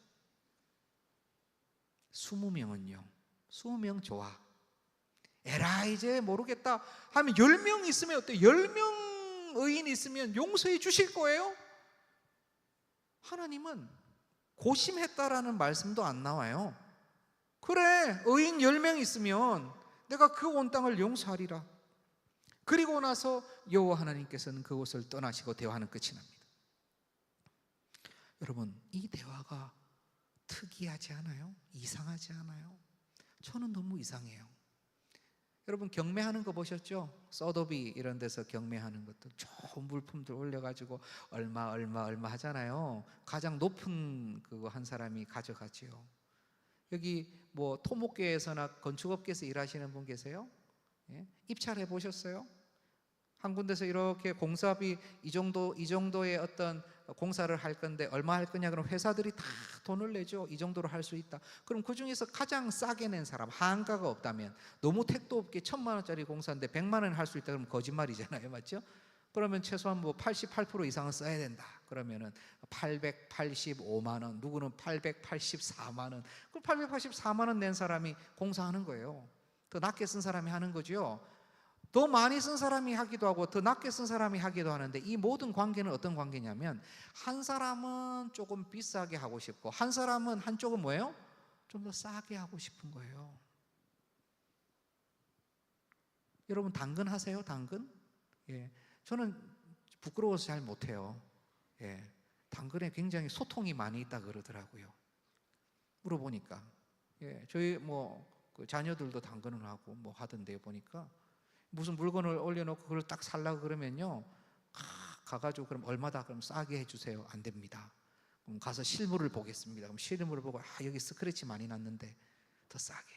20명은요? 20명 좋아. 에라, 이제 모르겠다 하면 10명 있으면 어때요? 10명 의인 있으면 용서해 주실 거예요? 하나님은 고심했다라는 말씀도 안 나와요. 그래, 의인 10명 있으면 내가 그 온 땅을 용서하리라. 그리고 나서 여호와 하나님께서는 그곳을 떠나시고 대화는 끝이 납니다. 여러분, 이 대화가 특이하지 않아요? 이상하지 않아요? 저는 너무 이상해요. 여러분, 경매하는 거 보셨죠? 서더비 이런 데서 경매하는 것들 좋은 물품들 올려가지고 얼마 하잖아요. 가장 높은 그거 한 사람이 가져가지요. 여기 뭐 토목계에서나 건축업계에서 일하시는 분 계세요? 예? 입찰해 보셨어요? 한 군데서 이렇게 공사비 이 정도의 어떤 공사를 할 건데 얼마 할 거냐? 그럼 회사들이 다 돈을 내죠. 이 정도로 할 수 있다. 그럼 그 중에서 가장 싸게 낸 사람, 한가가 없다면, 너무 택도 없게 1,000만 원짜리 공사인데 100만 원 할 수 있다 그러면 거짓말이잖아요, 맞죠? 그러면 최소한 뭐 88% 이상은 써야 된다. 그러면은 885만 원, 누구는 884만 원. 그럼 884만 원 낸 사람이 공사하는 거예요. 더 낮게 쓴 사람이 하는 거죠. 더 많이 쓴 사람이 하기도 하고 더 낮게 쓴 사람이 하기도 하는데, 이 모든 관계는 어떤 관계냐면 한 사람은 조금 비싸게 하고 싶고 한 사람은 한쪽은 뭐예요? 좀 더 싸게 하고 싶은 거예요. 여러분, 당근 하세요? 당근? 예, 저는 부끄러워서 잘 못해요. 예, 당근에 굉장히 소통이 많이 있다 그러더라고요. 물어보니까. 예, 저희 그 자녀들도 당근을 하고 뭐 하던데요. 보니까 무슨 물건을 올려놓고 그걸 딱 살라고 그러면요, 가가지고 그럼 얼마다? 그럼 싸게 해주세요. 안 됩니다. 그럼 가서 실물을 보겠습니다. 그럼 실물을 보고 여기 스크래치 많이 났는데 더 싸게.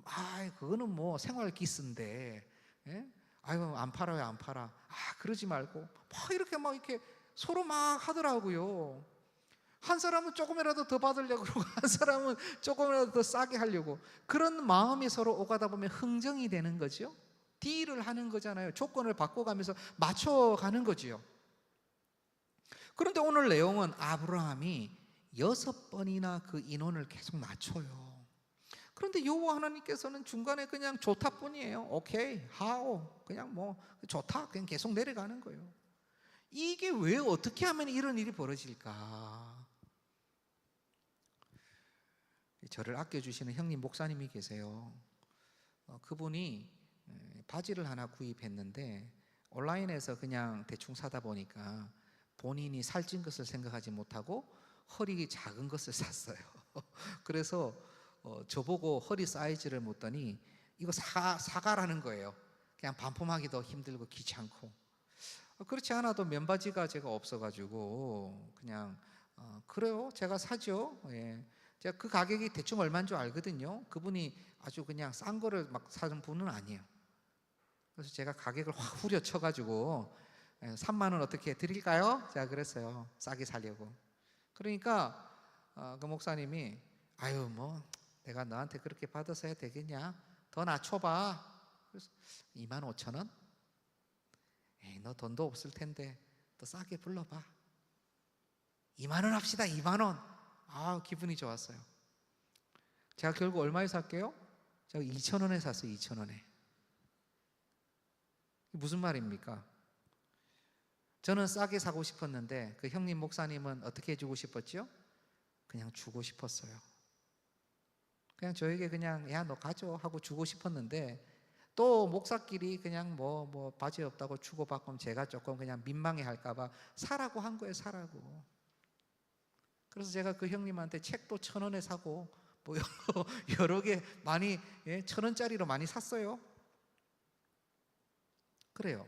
그럼 그거는 뭐 생활 기스인데, 예? 아유 안 팔아요, 안 팔아. 그러지 말고 막 이렇게 서로 막 하더라고요. 한 사람은 조금이라도 더 받으려고 그러고 한 사람은 조금이라도 더 싸게 하려고. 그런 마음이 서로 오가다 보면 흥정이 되는 거죠. 딜을 하는 거잖아요. 조건을 바꿔가면서 맞춰가는 거지요. 그런데 오늘 내용은 아브라함이 6번이나 그 인원을 계속 낮춰요. 그런데 여호와 하나님께서는 중간에 그냥 좋다 뿐이에요. 오케이, 하오, 그냥 뭐 좋다, 그냥 계속 내려가는 거예요. 이게 왜 어떻게 하면 이런 일이 벌어질까? 저를 아껴주시는 형님 목사님이 계세요. 그분이 바지를 하나 구입했는데 온라인에서 그냥 대충 사다 보니까 본인이 살찐 것을 생각하지 못하고 허리 작은 것을 샀어요. 그래서 저보고 허리 사이즈를 묻더니 이거 사가라는 거예요. 그냥 반품하기도 힘들고 귀찮고. 그렇지 않아도 면바지가 제가 없어가지고 그냥 그래요, 제가 사죠. 예. 제가 그 가격이 대충 얼마인 줄 알거든요. 그분이 아주 그냥 싼 거를 막 사는 분은 아니에요. 그래서 제가 가격을 확 후려쳐가지고 3만 원 어떻게 드릴까요? 제가 그랬어요. 싸게 사려고. 그러니까 그 목사님이 아유 뭐 내가 너한테 그렇게 받아서 해야 되겠냐? 더 낮춰봐. 그래서 25,000원? 에이, 너 돈도 없을 텐데 더 싸게 불러봐. 2만 원 합시다. 2만 원. 기분이 좋았어요. 제가 결국 얼마에 샀게요? 제가 2,000원에 샀어요. 2,000원에. 무슨 말입니까? 저는 싸게 사고 싶었는데 그 형님 목사님은 어떻게 해주고 싶었죠? 그냥 주고 싶었어요. 그냥 저에게 그냥 야 너 가져 하고 주고 싶었는데 또 목사끼리 그냥 뭐 바지 없다고 주고받고 제가 조금 그냥 민망해 할까봐 사라고 한 거예요. 사라고. 그래서 제가 그 형님한테 책도 1,000원에 사고 뭐 여러 개 많이 1,000원짜리로 많이 샀어요. 그래요.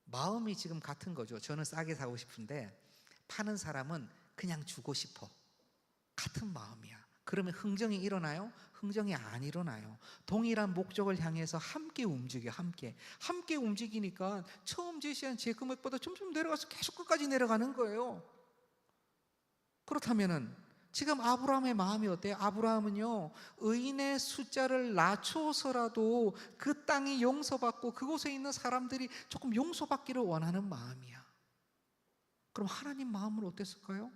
마음이 지금 같은 거죠. 저는 싸게 사고 싶은데 파는 사람은 그냥 주고 싶어. 같은 마음이야. 그러면 흥정이 일어나요? 흥정이 안 일어나요. 동일한 목적을 향해서 함께 움직여. 함께 움직이니까 처음 제시한 제 금액보다 점점 내려가서 계속 끝까지 내려가는 거예요. 그렇다면은 지금 아브라함의 마음이 어때요? 아브라함은요, 의인의 숫자를 낮춰서라도 그 땅이 용서받고 그곳에 있는 사람들이 조금 용서받기를 원하는 마음이야. 그럼 하나님 마음은 어땠을까요?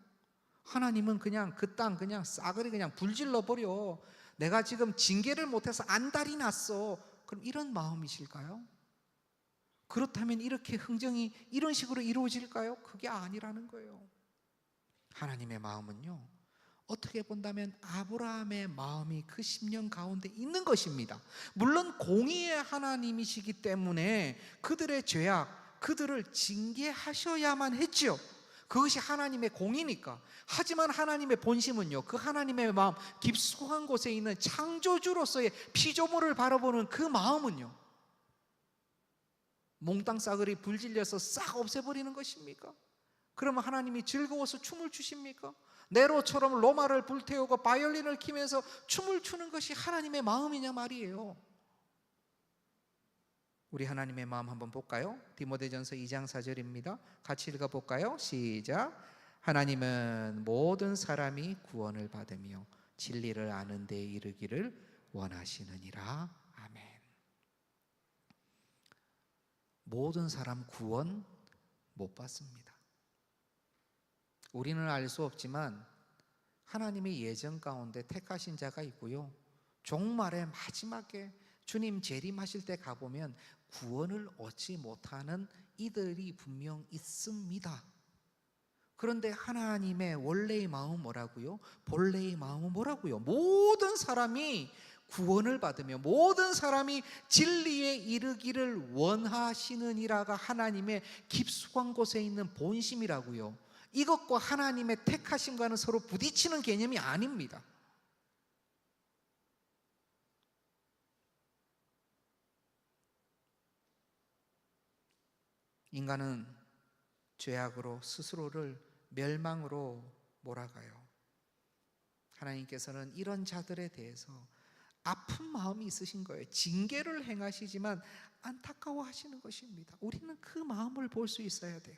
하나님은 그냥 그 땅 그냥 싸그리 그냥 불질러 버려. 내가 지금 징계를 못해서 안달이 났어. 그럼 이런 마음이실까요? 그렇다면 이렇게 흥정이 이런 식으로 이루어질까요? 그게 아니라는 거예요. 하나님의 마음은요, 어떻게 본다면 아브라함의 마음이 그 10년 가운데 있는 것입니다. 물론 공의의 하나님이시기 때문에 그들의 죄악, 그들을 징계하셔야만 했지요. 그것이 하나님의 공의니까. 하지만 하나님의 본심은요, 그 하나님의 마음 깊숙한 곳에 있는 창조주로서의 피조물을 바라보는 그 마음은요, 몽땅 싸그리 불질려서 싹 없애버리는 것입니까? 그러면 하나님이 즐거워서 춤을 추십니까? 네로처럼 로마를 불태우고 바이올린을 키면서 춤을 추는 것이 하나님의 마음이냐 말이에요. 우리 하나님의 마음 한번 볼까요? 디모데전서 2장 4절입니다. 같이 읽어볼까요? 시작. 하나님은 모든 사람이 구원을 받으며 진리를 아는 데 이르기를 원하시느니라. 아멘. 모든 사람 구원 못 받습니다. 우리는 알 수 없지만 하나님의 예정 가운데 택하신 자가 있고요, 종말의 마지막에 주님 재림하실 때 가보면 구원을 얻지 못하는 이들이 분명 있습니다. 그런데 하나님의 원래의 마음은 뭐라고요? 본래의 마음은 뭐라고요? 모든 사람이 구원을 받으며 모든 사람이 진리에 이르기를 원하시느니라가 하나님의 깊숙한 곳에 있는 본심이라고요. 이것과 하나님의 택하심과는 서로 부딪히는 개념이 아닙니다. 인간은 죄악으로 스스로를 멸망으로 몰아가요. 하나님께서는 이런 자들에 대해서 아픈 마음이 있으신 거예요. 징계를 행하시지만 안타까워하시는 것입니다. 우리는 그 마음을 볼 수 있어야 돼요.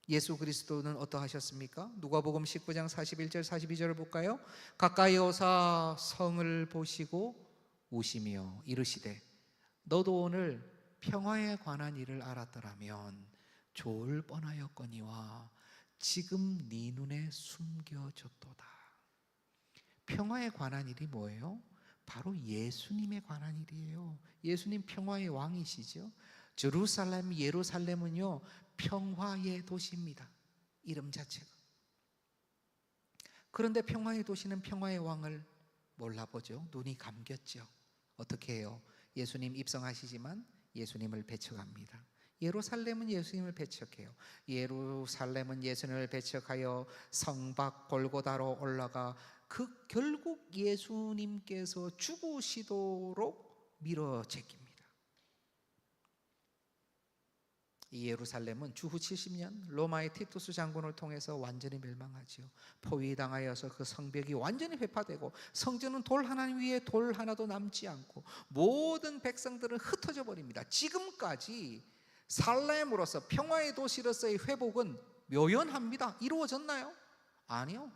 예수 그리스도는 어떠하셨습니까? 누가복음 19장 41절 42절을 볼까요? 가까이 오사 성을 보시고 우시며 이르시되 너도 오늘 평화에 관한 일을 알았더라면 좋을 뻔하였거니와 지금 네 눈에 숨겨졌도다. 평화에 관한 일이 뭐예요? 바로 예수님에 관한 일이에요. 예수님 평화의 왕이시죠. 예루살렘은요 평화의 도시입니다. 이름 자체가. 그런데 평화의 도시는 평화의 왕을 몰라보죠. 눈이 감겼죠. 어떻게 해요? 예수님 입성하시지만 예수님을 배척합니다. 예루살렘은 예수님을 배척해요. 예루살렘은 예수님을 배척하여 성밖 골고다로 올라가 결국 예수님께서 죽으시도록 밀어제깁니다. 이 예루살렘은 주후 70년 로마의 티투스 장군을 통해서 완전히 멸망하지요. 포위당하여서 그 성벽이 완전히 회파되고 성전은 돌 하나 위에 돌 하나도 남지 않고 모든 백성들은 흩어져 버립니다. 지금까지 살렘으로서 평화의 도시로서의 회복은 묘연합니다. 이루어졌나요? 아니요.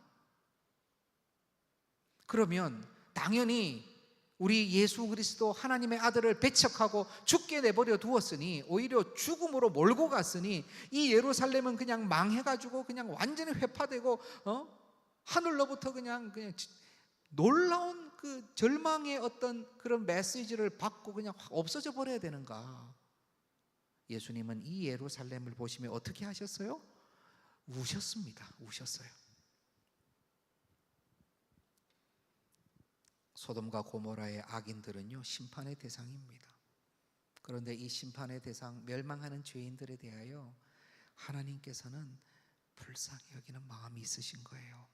그러면 당연히 우리 예수 그리스도 하나님의 아들을 배척하고 죽게 내버려 두었으니 오히려 죽음으로 몰고 갔으니 이 예루살렘은 그냥 망해가지고 그냥 완전히 회파되고 하늘로부터 그냥 놀라운 그 절망의 어떤 그런 메시지를 받고 그냥 확 없어져 버려야 되는가? 예수님은 이 예루살렘을 보시며 어떻게 하셨어요? 우셨습니다. 우셨어요. 소돔과 고모라의 악인들은요 심판의 대상입니다. 그런데 이 심판의 대상, 멸망하는 죄인들에 대하여 하나님께서는 불쌍히 여기는 마음이 있으신 거예요.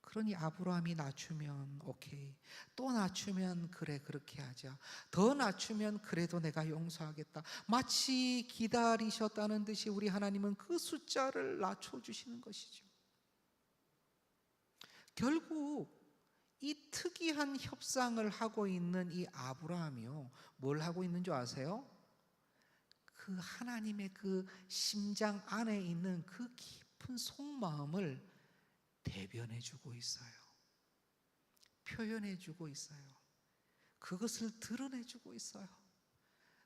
그러니 아브라함이 낮추면 오케이, 또 낮추면 그래 그렇게 하자, 더 낮추면 그래도 내가 용서하겠다, 마치 기다리셨다는 듯이 우리 하나님은 그 숫자를 낮춰주시는 것이죠. 결국 이 특이한 협상을 하고 있는 이 아브라함이요 뭘 하고 있는 줄 아세요? 그 하나님의 그 심장 안에 있는 그 깊은 속마음을 대변해주고 있어요. 표현해주고 있어요. 그것을 드러내주고 있어요.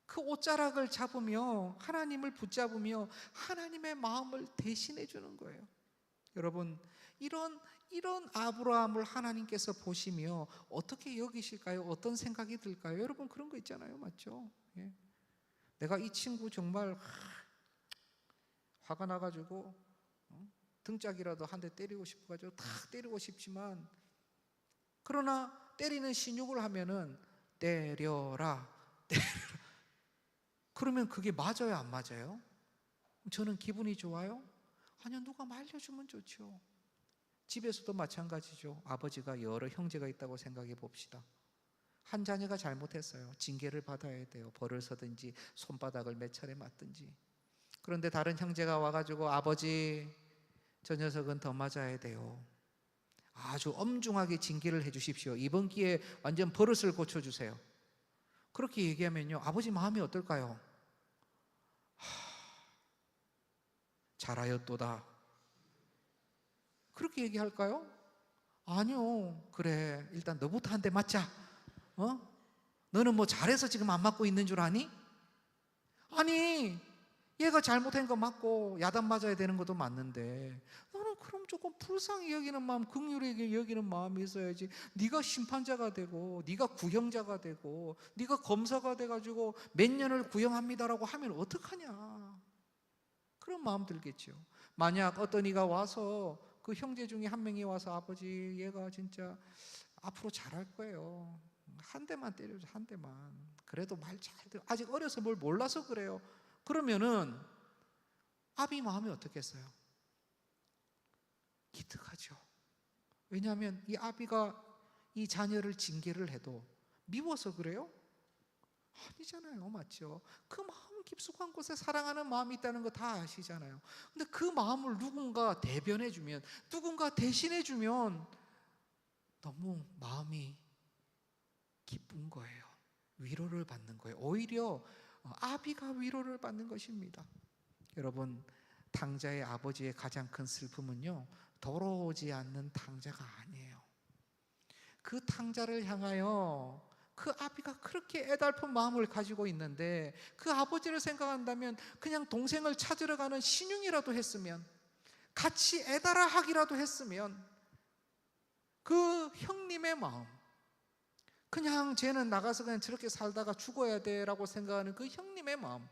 그 옷자락을 잡으며 하나님을 붙잡으며 하나님의 마음을 대신해주는 거예요. 여러분, 이런 아브라함을 하나님께서 보시며 어떻게 여기실까요? 어떤 생각이 들까요? 여러분 그런 거 있잖아요, 맞죠? 예. 내가 이 친구 정말 화가 나가지고 등짝이라도 한 대 때리고 싶어가지고 탁 때리고 싶지만, 그러나 때리는 신욕을 하면은 때려라. 그러면 그게 맞아요, 안 맞아요? 저는 기분이 좋아요? 아니요, 누가 말려주면 좋죠. 집에서도 마찬가지죠. 아버지가 여러 형제가 있다고 생각해 봅시다. 한 자녀가 잘못했어요. 징계를 받아야 돼요. 벌을 서든지 손바닥을 몇 차례 맞든지. 그런데 다른 형제가 와가지고 아버지, 저 녀석은 더 맞아야 돼요. 아주 엄중하게 징계를 해주십시오. 이번 기회에 완전 버릇을 고쳐주세요. 그렇게 얘기하면요, 아버지 마음이 어떨까요? 잘하였도다. 그렇게 얘기할까요? 아니요. 그래, 일단 너부터 한 대 맞자. 너는 뭐 잘해서 지금 안 맞고 있는 줄 아니? 아니, 얘가 잘못한 거 맞고 야단 맞아야 되는 것도 맞는데 너는 그럼 조금 불쌍히 여기는 마음, 긍휼하게 여기는 마음이 있어야지. 네가 심판자가 되고 네가 구형자가 되고 네가 검사가 돼가지고 몇 년을 구형합니다라고 하면 어떡하냐, 그런 마음 들겠죠. 만약 어떤 이가 와서 그 형제 중에 한 명이 와서 아버지, 얘가 진짜 앞으로 잘할 거예요. 한 대만 때려줘, 한 대만. 그래도 말 잘 들어. 아직 어려서 뭘 몰라서 그래요. 그러면은 아비 마음이 어떻겠어요? 기특하죠. 왜냐하면 이 아비가 이 자녀를 징계를 해도 미워서 그래요? 아니잖아요, 맞죠? 그 마음 깊숙한 곳에 사랑하는 마음이 있다는 거 다 아시잖아요. 근데 그 마음을 누군가 대변해주면, 누군가 대신해주면 너무 마음이 기쁜 거예요. 위로를 받는 거예요. 오히려 아비가 위로를 받는 것입니다. 여러분, 탕자의 아버지의 가장 큰 슬픔은요, 돌아오지 않는 탕자가 아니에요. 그 탕자를 향하여 그 아비가 그렇게 애달픈 마음을 가지고 있는데, 그 아버지를 생각한다면 그냥 동생을 찾으러 가는 신용이라도 했으면, 같이 애달아 하기라도 했으면, 그 형님의 마음, 그냥 쟤는 나가서 그냥 저렇게 살다가 죽어야 돼라고 생각하는 그 형님의 마음,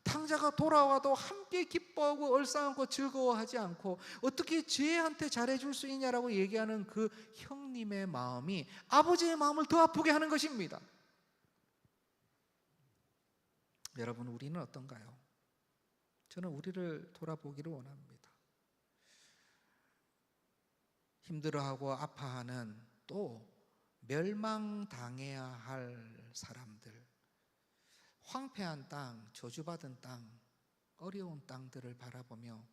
탕자가 돌아와도 함께 기뻐하고 얼싸안고 즐거워하지 않고 어떻게 쟤한테 잘해줄 수 있냐라고 얘기하는 그 형님의 마음이 아버지의 마음을 더 아프게 하는 것입니다. 여러분, 우리는 어떤가요? 저는 우리를 돌아보기를 원합니다. 힘들어하고 아파하는, 또 멸망당해야 할 사람들, 황폐한 땅, 저주받은 땅, 어려운 땅들을 바라보며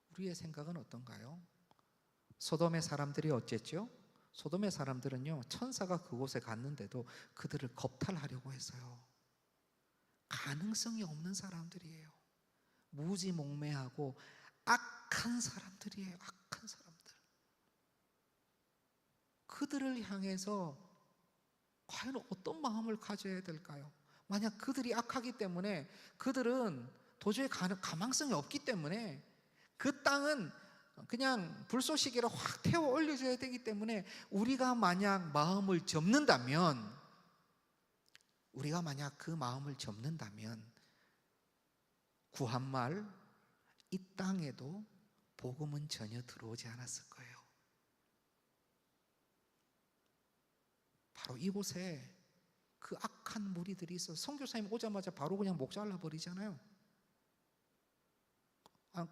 우리의 생각은 어떤가요? 소돔의 사람들이 어쨌죠? 소돔의 사람들은요, 천사가 그곳에 갔는데도 그들을 겁탈하려고 했어요. 가능성이 없는 사람들이에요. 무지몽매하고 악한 사람들이에요. 악한 사람들. 그들을 향해서 과연 어떤 마음을 가져야 될까요? 만약 그들이 악하기 때문에, 그들은 도저히 가망성이 없기 때문에, 그 땅은 그냥 불쏘시개로 확 태워 올려줘야 되기 때문에, 우리가 만약 마음을 접는다면, 우리가 만약 그 마음을 접는다면 구한말 이 땅에도 복음은 전혀 들어오지 않았을 거예요. 바로 이곳에 그 악한 무리들이 있어. 선교사님 오자마자 바로 그냥 목 잘라버리잖아요.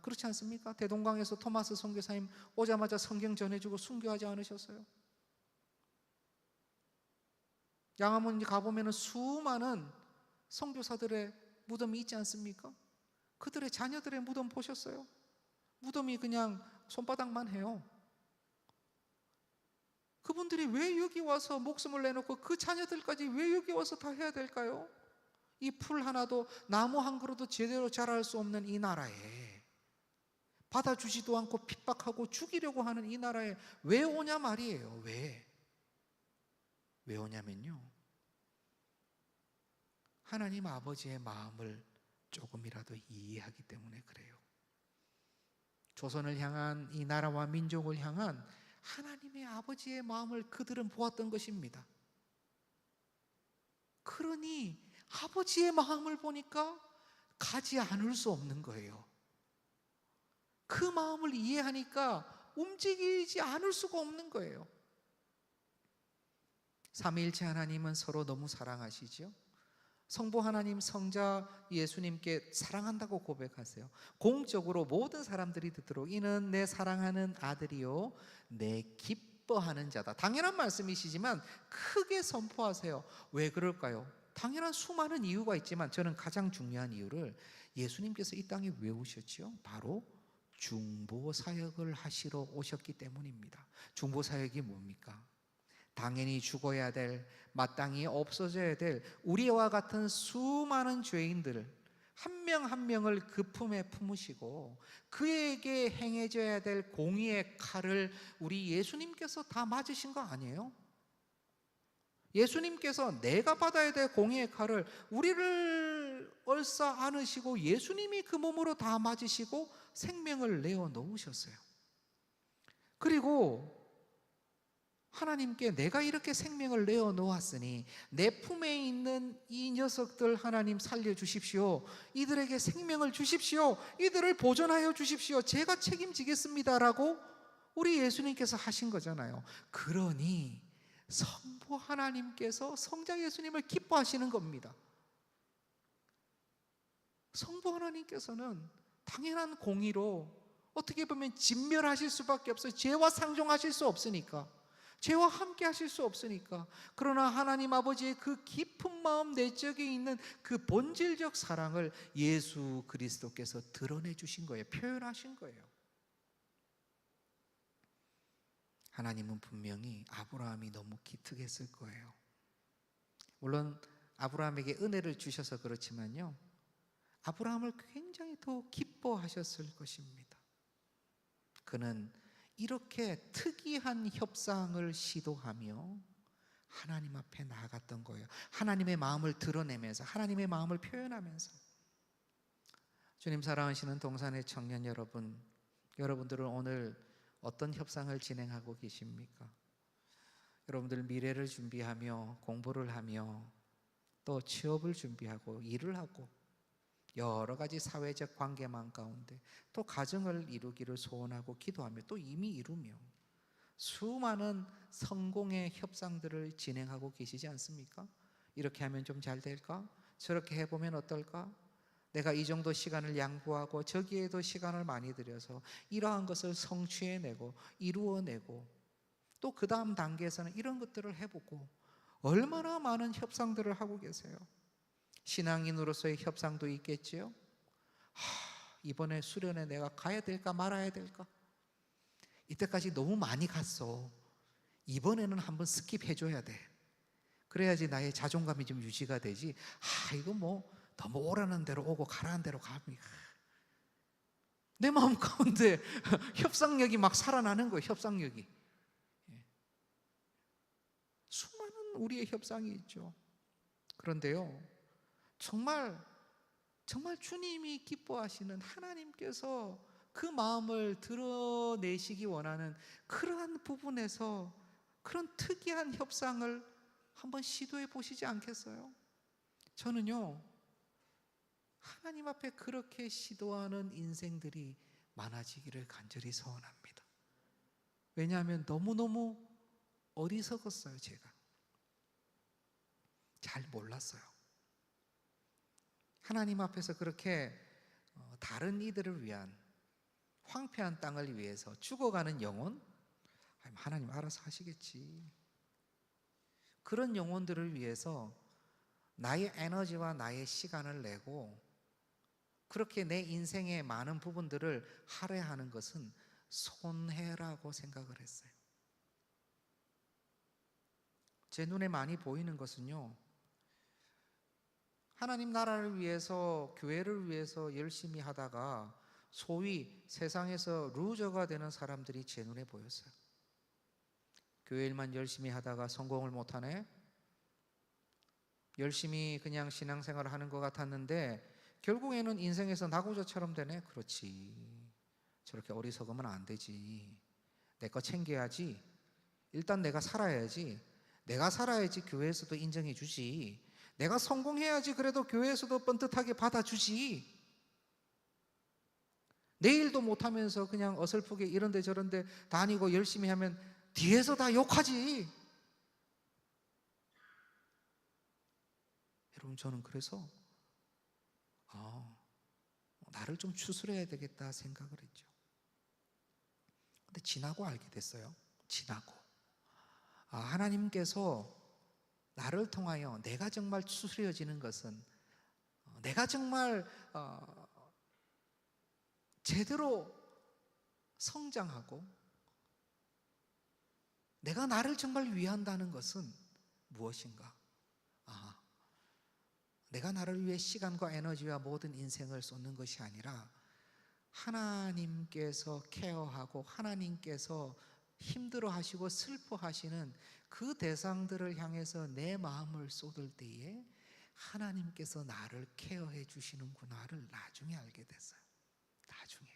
그렇지 않습니까? 대동강에서 토마스 선교사님 오자마자 성경 전해주고 순교하지 않으셨어요? 양화문 가보면 수많은 선교사들의 무덤이 있지 않습니까? 그들의 자녀들의 무덤 보셨어요? 무덤이 그냥 손바닥만 해요. 그분들이 왜 여기 와서 목숨을 내놓고 그 자녀들까지 왜 여기 와서 다 해야 될까요? 이 풀 하나도, 나무 한 그루도 제대로 자랄 수 없는 이 나라에, 받아주지도 않고 핍박하고 죽이려고 하는 이 나라에 왜 오냐 말이에요. 왜 오냐면요, 하나님 아버지의 마음을 조금이라도 이해하기 때문에 그래요. 조선을 향한, 이 나라와 민족을 향한 하나님의 아버지의 마음을 그들은 보았던 것입니다. 그러니 아버지의 마음을 보니까 가지 않을 수 없는 거예요. 그 마음을 이해하니까 움직이지 않을 수가 없는 거예요. 삼위일체 하나님은 서로 너무 사랑하시죠? 성부 하나님, 성자 예수님께 사랑한다고 고백하세요. 공적으로 모든 사람들이 듣도록, 이는 내 사랑하는 아들이요 내 기뻐하는 자다. 당연한 말씀이시지만 크게 선포하세요. 왜 그럴까요? 당연한 수많은 이유가 있지만 저는 가장 중요한 이유를, 예수님께서 이 땅에 왜 오셨죠? 바로 중보사역을 하시러 오셨기 때문입니다. 중보사역이 뭡니까? 당연히 죽어야 될, 마땅히 없어져야 될 우리와 같은 수많은 죄인들을 한 명 한 명을 그 품에 품으시고 그에게 행해져야 될 공의의 칼을 우리 예수님께서 다 맞으신 거 아니에요? 예수님께서 내가 받아야 될 공의의 칼을 우리를 얼싸 안으시고 예수님이 그 몸으로 다 맞으시고 생명을 내어 놓으셨어요. 그리고 하나님께 내가 이렇게 생명을 내어 놓았으니 내 품에 있는 이 녀석들 하나님 살려주십시오. 이들에게 생명을 주십시오. 이들을 보존하여 주십시오. 제가 책임지겠습니다라고 우리 예수님께서 하신 거잖아요. 그러니 성부 하나님께서 성자 예수님을 기뻐하시는 겁니다. 성부 하나님께서는 당연한 공의로 어떻게 보면 진멸하실 수밖에 없어요. 죄와 상종하실 수 없으니까, 죄와 함께 하실 수 없으니까. 그러나 하나님 아버지의 그 깊은 마음 내적에 있는 그 본질적 사랑을 예수 그리스도께서 드러내 주신 거예요. 표현하신 거예요. 하나님은 분명히 아브라함이 너무 기특했을 거예요. 물론 아브라함에게 은혜를 주셔서 그렇지만요, 아브라함을 굉장히 더 기뻐하셨을 것입니다. 그는 이렇게 특이한 협상을 시도하며 하나님 앞에 나아갔던 거예요. 하나님의 마음을 드러내면서, 하나님의 마음을 표현하면서. 주님 사랑하시는 동산의 청년 여러분, 여러분들은 오늘 어떤 협상을 진행하고 계십니까? 여러분들 미래를 준비하며 공부를 하며 또 취업을 준비하고 일을 하고 여러 가지 사회적 관계망 가운데 또 가정을 이루기를 소원하고 기도하며 또 이미 이루며 수많은 성공의 협상들을 진행하고 계시지 않습니까? 이렇게 하면 좀 잘 될까? 저렇게 해보면 어떨까? 내가 이 정도 시간을 양보하고 저기에도 시간을 많이 들여서 이러한 것을 성취해내고 이루어내고 또 그 다음 단계에서는 이런 것들을 해보고 얼마나 많은 협상들을 하고 계세요. 신앙인으로서의 협상도 있겠지요. 이번에 수련회 내가 가야 될까 말아야 될까? 이때까지 너무 많이 갔어. 이번에는 한번 스킵해줘야 돼. 그래야지 나의 자존감이 좀 유지가 되지. 이거 뭐 너무 오라는 대로 오고 가라는 대로 가면 내 마음 가운데 협상력이 막 살아나는 거예요. 협상력이. 수많은 우리의 협상이 있죠. 그런데요, 정말 주님이 기뻐하시는, 하나님께서 그 마음을 드러내시기 원하는 그러한 부분에서 그런 특이한 협상을 한번 시도해 보시지 않겠어요? 저는요, 하나님 앞에 그렇게 시도하는 인생들이 많아지기를 간절히 소원합니다. 왜냐하면 너무너무 어리석었어요. 제가 잘 몰랐어요. 하나님 앞에서 그렇게 다른 이들을 위한, 황폐한 땅을 위해서 죽어가는 영혼, 하나님 알아서 하시겠지, 그런 영혼들을 위해서 나의 에너지와 나의 시간을 내고 그렇게 내 인생의 많은 부분들을 할애하는 것은 손해라고 생각을 했어요. 제 눈에 많이 보이는 것은요, 하나님 나라를 위해서, 교회를 위해서 열심히 하다가 소위 세상에서 루저가 되는 사람들이 제 눈에 보였어요. 교회 일만 열심히 하다가 성공을 못하네? 열심히 그냥 신앙생활을 하는 것 같았는데 결국에는 인생에서 나고자처럼 되네? 그렇지. 저렇게 어리석으면 안 되지. 내 거 챙겨야지. 일단 내가 살아야지. 내가 살아야지 교회에서도 인정해 주지. 내가 성공해야지 그래도 교회에서도 뻔듯하게 받아주지. 내일도 못하면서 그냥 어설프게 이런데 저런데 다니고 열심히 하면 뒤에서 다 욕하지. 여러분, 저는 그래서 나를 좀 추스려야 되겠다 생각을 했죠. 근데 지나고 알게 됐어요. 지나고 하나님께서 나를 통하여 내가 정말 추스려지는 것은, 내가 정말 제대로 성장하고 내가 나를 정말 위한다는 것은 무엇인가? 내가 나를 위해 시간과 에너지와 모든 인생을 쏟는 것이 아니라 하나님께서 케어하고 하나님께서 힘들어하시고 슬퍼하시는 그 대상들을 향해서 내 마음을 쏟을 때에 하나님께서 나를 케어해 주시는구나를 나중에 알게 됐어요. 나중에.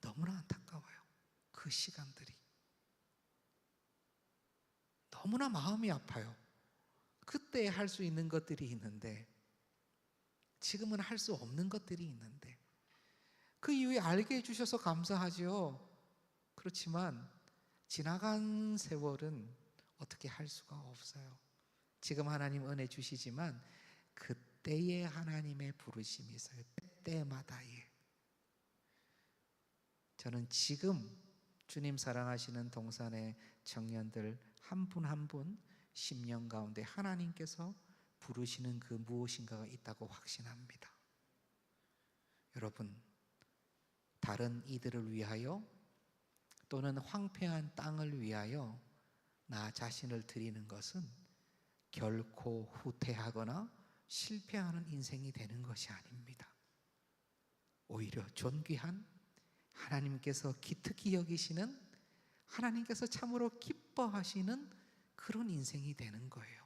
너무나 안타까워요. 그 시간들이. 너무나 마음이 아파요. 그때 할 수 있는 것들이 있는데 지금은 할 수 없는 것들이 있는데 그 이후에 알게 해주셔서 감사하죠. 그렇지만 지나간 세월은 어떻게 할 수가 없어요. 지금 하나님 은혜 주시지만 그때의 하나님의 부르심이 있어요. 때마다의. 저는 지금 주님 사랑하시는 동산의 청년들 한 분 한 분 심령 가운데 하나님께서 부르시는 그 무엇인가가 있다고 확신합니다. 여러분, 다른 이들을 위하여 또는 황폐한 땅을 위하여 나 자신을 드리는 것은 결코 후퇴하거나 실패하는 인생이 되는 것이 아닙니다. 오히려 존귀한 하나님께서 기특히 여기시는, 하나님께서 참으로 기뻐하시는 그런 인생이 되는 거예요.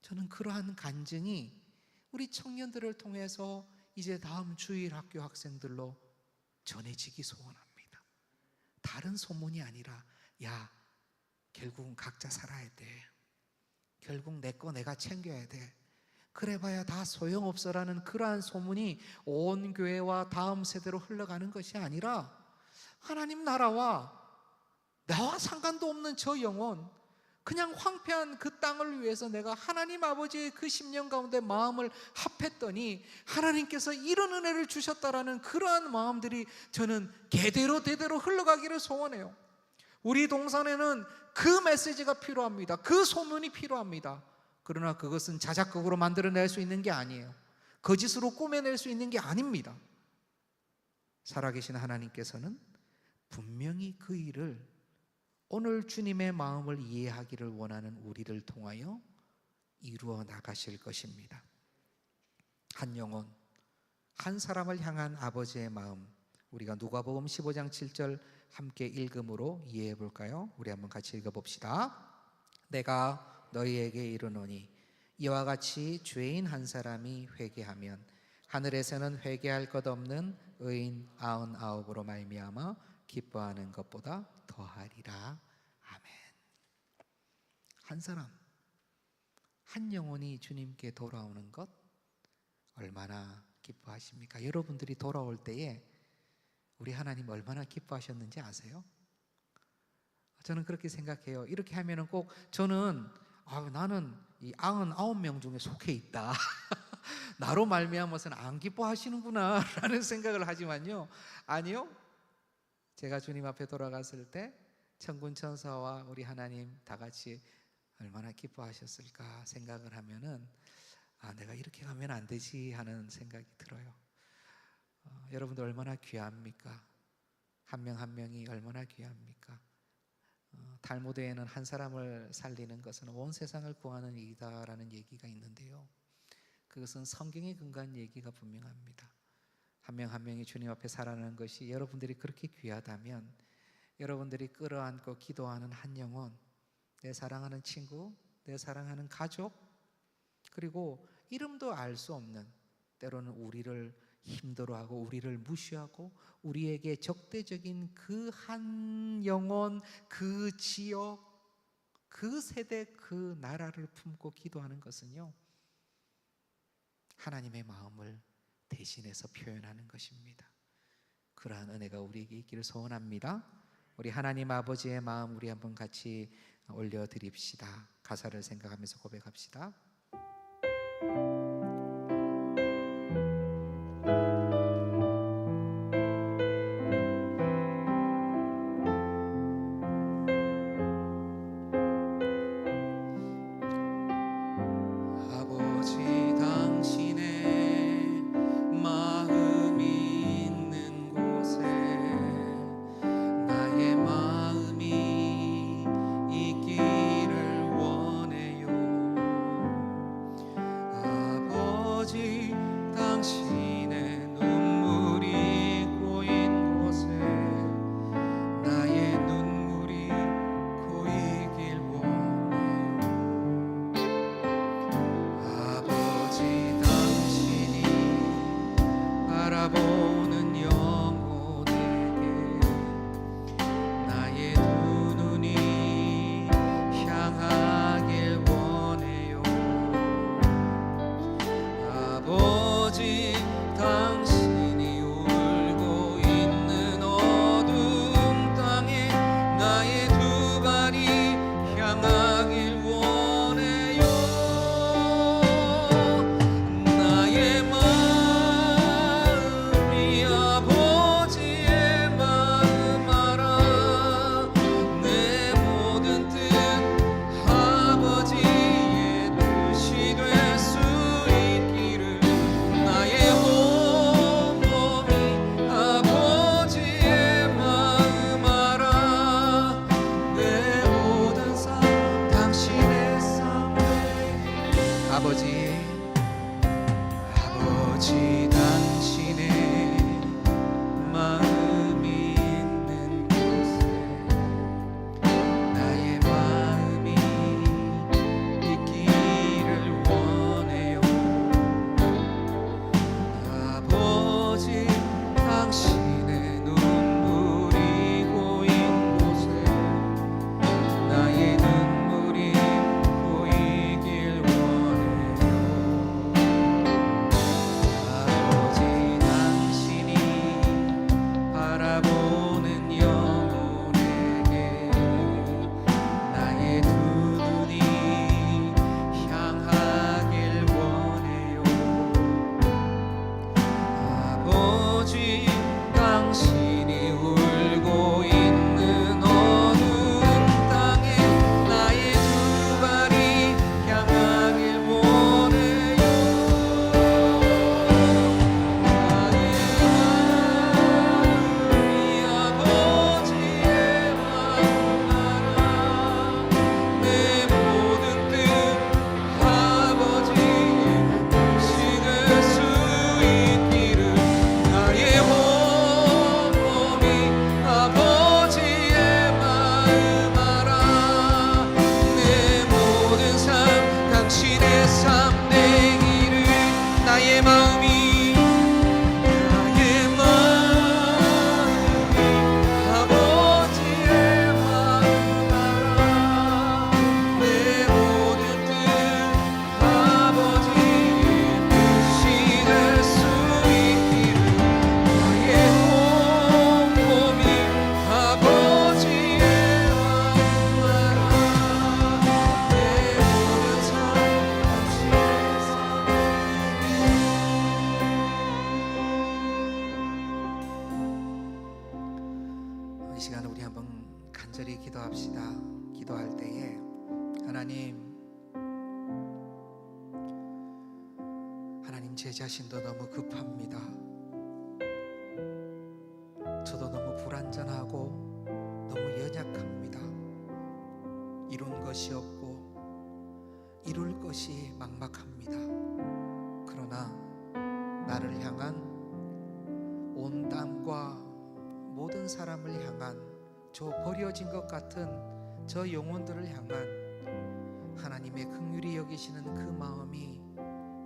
저는 그러한 간증이 우리 청년들을 통해서 이제 다음 주일 학교 학생들로 전해지기 소원합니다. 다른 소문이 아니라, 야, 결국은 각자 살아야 돼. 결국 내 거 내가 챙겨야 돼. 그래봐야 다 소용없어라는 그러한 소문이 온 교회와 다음 세대로 흘러가는 것이 아니라, 하나님 나라와 나와 상관도 없는 저 영혼, 그냥 황폐한 그 땅을 위해서 내가 하나님 아버지의 그 심령 가운데 마음을 합했더니 하나님께서 이런 은혜를 주셨다라는 그러한 마음들이 저는 대대로 흘러가기를 소원해요. 우리 동산에는 그 메시지가 필요합니다. 그 소문이 필요합니다. 그러나 그것은 자작극으로 만들어낼 수 있는 게 아니에요. 거짓으로 꾸며낼 수 있는 게 아닙니다. 살아계신 하나님께서는 분명히 그 일을 오늘 주님의 마음을 이해하기를 원하는 우리를 통하여 이루어 나가실 것입니다. 한 영혼, 한 사람을 향한 아버지의 마음, 우리가 누가복음 15장 7절 함께 읽음으로 이해해 볼까요? 우리 한번 같이 읽어봅시다. 내가 너희에게 이르노니 이와 같이 죄인 한 사람이 회개하면 하늘에서는 회개할 것 없는 의인 99으로 말미암아 기뻐하는 것보다 더하리라. 아멘. 한 사람, 한 영혼이 주님께 돌아오는 것 얼마나 기뻐하십니까? 여러분들이 돌아올 때에 우리 하나님 얼마나 기뻐하셨는지 아세요? 저는 그렇게 생각해요. 이렇게 하면은 꼭 저는 나는 이 99명 중에 속해 있다. 나로 말미암아서는 안 기뻐하시는구나 라는 생각을 하지만요, 아니요, 제가 주님 앞에 돌아갔을 때 천군 천사와 우리 하나님 다 같이 얼마나 기뻐하셨을까 생각을 하면은 내가 이렇게 가면 안 되지 하는 생각이 들어요. 여러분들 얼마나 귀합니까? 한 명 한 명이 얼마나 귀합니까? 달무드에는 한 사람을 살리는 것은 온 세상을 구하는 일이다라는 얘기가 있는데요, 그것은 성경에 근거한 얘기가 분명합니다. 한 명 한 명이 주님 앞에 살아가는 것이 여러분들이 그렇게 귀하다면, 여러분들이 끌어안고 기도하는 한 영혼, 내 사랑하는 친구, 내 사랑하는 가족, 그리고 이름도 알 수 없는, 때로는 우리를 힘들어하고 우리를 무시하고 우리에게 적대적인 그 한 영혼, 그 지역, 그 세대, 그 나라를 품고 기도하는 것은요, 하나님의 마음을 대신해서 표현하는 것입니다. 그러한 은혜가 우리에게 있기를 소원합니다. 우리 하나님 아버지의 마음 우리 한번 같이 올려드립시다. 가사를 생각하면서 고백합시다. 아버지 당신의 마음이 있는 곳에 나의 마음이 있기를 원해요. 아버지 당신의 눈물이 고인 곳에 나의 눈물이 고이길 원해요. 아버지 당신이 바라보는 영혼에게 나의 두 눈이 향하길 원해요. 아버지 당신이 울고 있는 어두운 땅에 나의 두 발이 향하길 원해요. 나의 아버지의 마음 알아. 내 모든 뜻 아버지의 뜻이 될 수 있기를 나의 온몸이 아버지의 마음 알아. 내 모든 삶 당신의 삶 되기를 나의 마음이 아버지의 마음 알아. 내 모든 뜻 아버지의 뜻이 될 수 있기를 나의 온몸이 아버지의 마음 알아. 내 모든 삶 당신의 삶. 이 시간 우리 한번 간절히 기도합시다. 기도할 때에 하나님 제 자신도 너무 급합니다. 저도 너무 불완전하고 너무 연약합니다. 이룬 것이 없고 이룰 것이 막막합니다. 그러나 나를 향한 온 땅과 모든 사람을 향한 저 버려진 것 같은 저 영혼들을 향한 하나님의 긍휼히 여기시는 그 마음이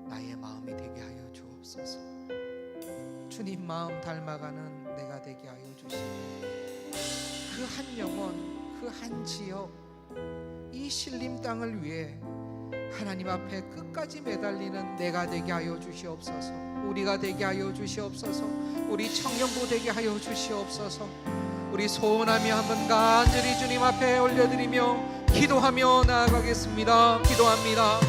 나의 마음이 되게 하여 주옵소서. 주님 마음 닮아가는 내가 되게 하여 주시고 그 한 영혼, 그 한 지역, 이 신림 땅을 위해 하나님 앞에 끝까지 매달리는 내가 되게 하여 주시옵소서. 우리가 되게 하여 주시옵소서. 우리 청년부 되게 하여 주시옵소서. 우리 소원하며 한번 간절히 주님 앞에 올려드리며 기도하며 나아가겠습니다. 기도합니다.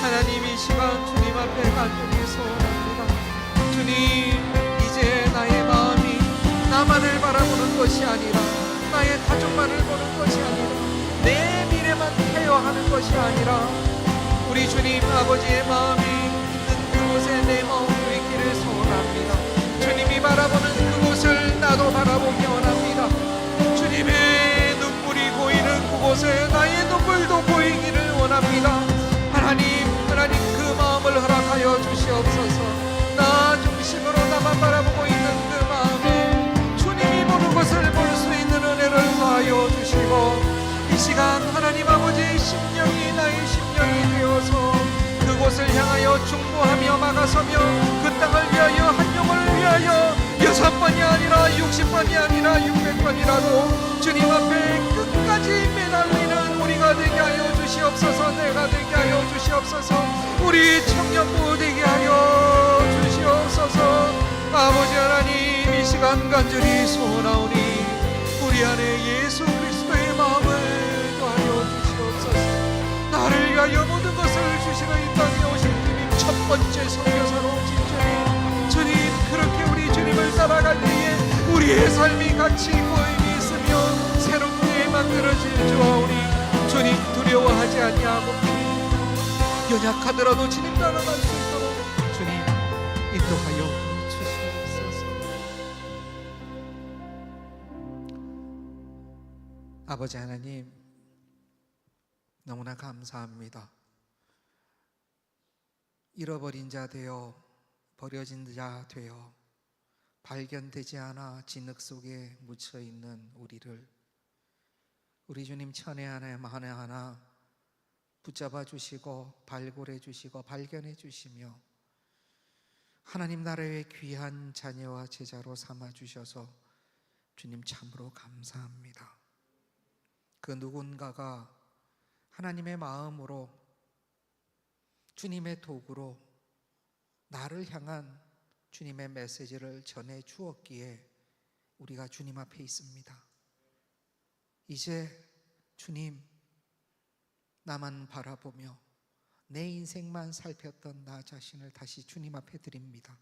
하나님 이 시간 주님 앞에 간절히 소원합니다. 주님, 이제 나의 마음이 나만을 바라보는 것이 아니라 나의 가족만을 보는 것이 아니라 내 미래만 케어하는 것이 아니라 우리 주님 아버지의 마음이 있는 그곳에 내 마음도 있기를 소원합니다. 주님이 바라보는 그곳을 나도 바라보기 원합니다. 주님의 눈물이 보이는 그곳에 나의 눈물도 보이기를 원합니다. 하나님 그 마음을 허락하여 주시옵소서. 나 중심으로 나만 바라보고 있는 그 마음에 주님이 보는 것을 볼 수 있는 은혜를 더하여 주시고 이 시간 하나님 아버지의 심령이 나의 심령이 되어서 그곳을 향하여 중보하며 막아서며 그 땅을 위하여 한 영혼을 위하여 6번이 아니라 60번이 아니라 600번이라도 주님 앞에 끝까지 매달리는 우리가 되게 하여 주시옵소서. 내가 되게 하여 주시옵소서. 우리 청년부 되게 하여 주시옵소서. 아버지 하나님 이 시간 간절히 소원하오니 우리 안에 예수 그리스도의 마음을 더하여 주시옵소서. 나를 위하여 모든 것을 주시는 이 땅에 오신 주님 첫 번째 선교사로 오신 주님 그렇게 우리 주님을 따라갈 때에 우리의 삶이 가치 있고 의미 있으며 새롭게 만들어질 줄 아오니 주님 두려워하지 아니하고 연약하더라도 주님 따라갈 수 있도록 주님 인도하여 주시옵소서. 아버지 하나님 너무나 감사합니다. 잃어버린 자 되어 버려진 자 되어 발견되지 않아 진흙 속에 묻혀 있는 우리를 우리 주님 천에 하나 붙잡아 주시고 발굴해 주시고 발견해 주시며 하나님 나라의 귀한 자녀와 제자로 삼아 주셔서 주님 참으로 감사합니다. 그 누군가가 하나님의 마음으로 주님의 도구로 나를 향한 주님의 메시지를 전해 주었기에 우리가 주님 앞에 있습니다. 이제 주님, 나만 바라보며 내 인생만 살폈던 나 자신을 다시 주님 앞에 드립니다.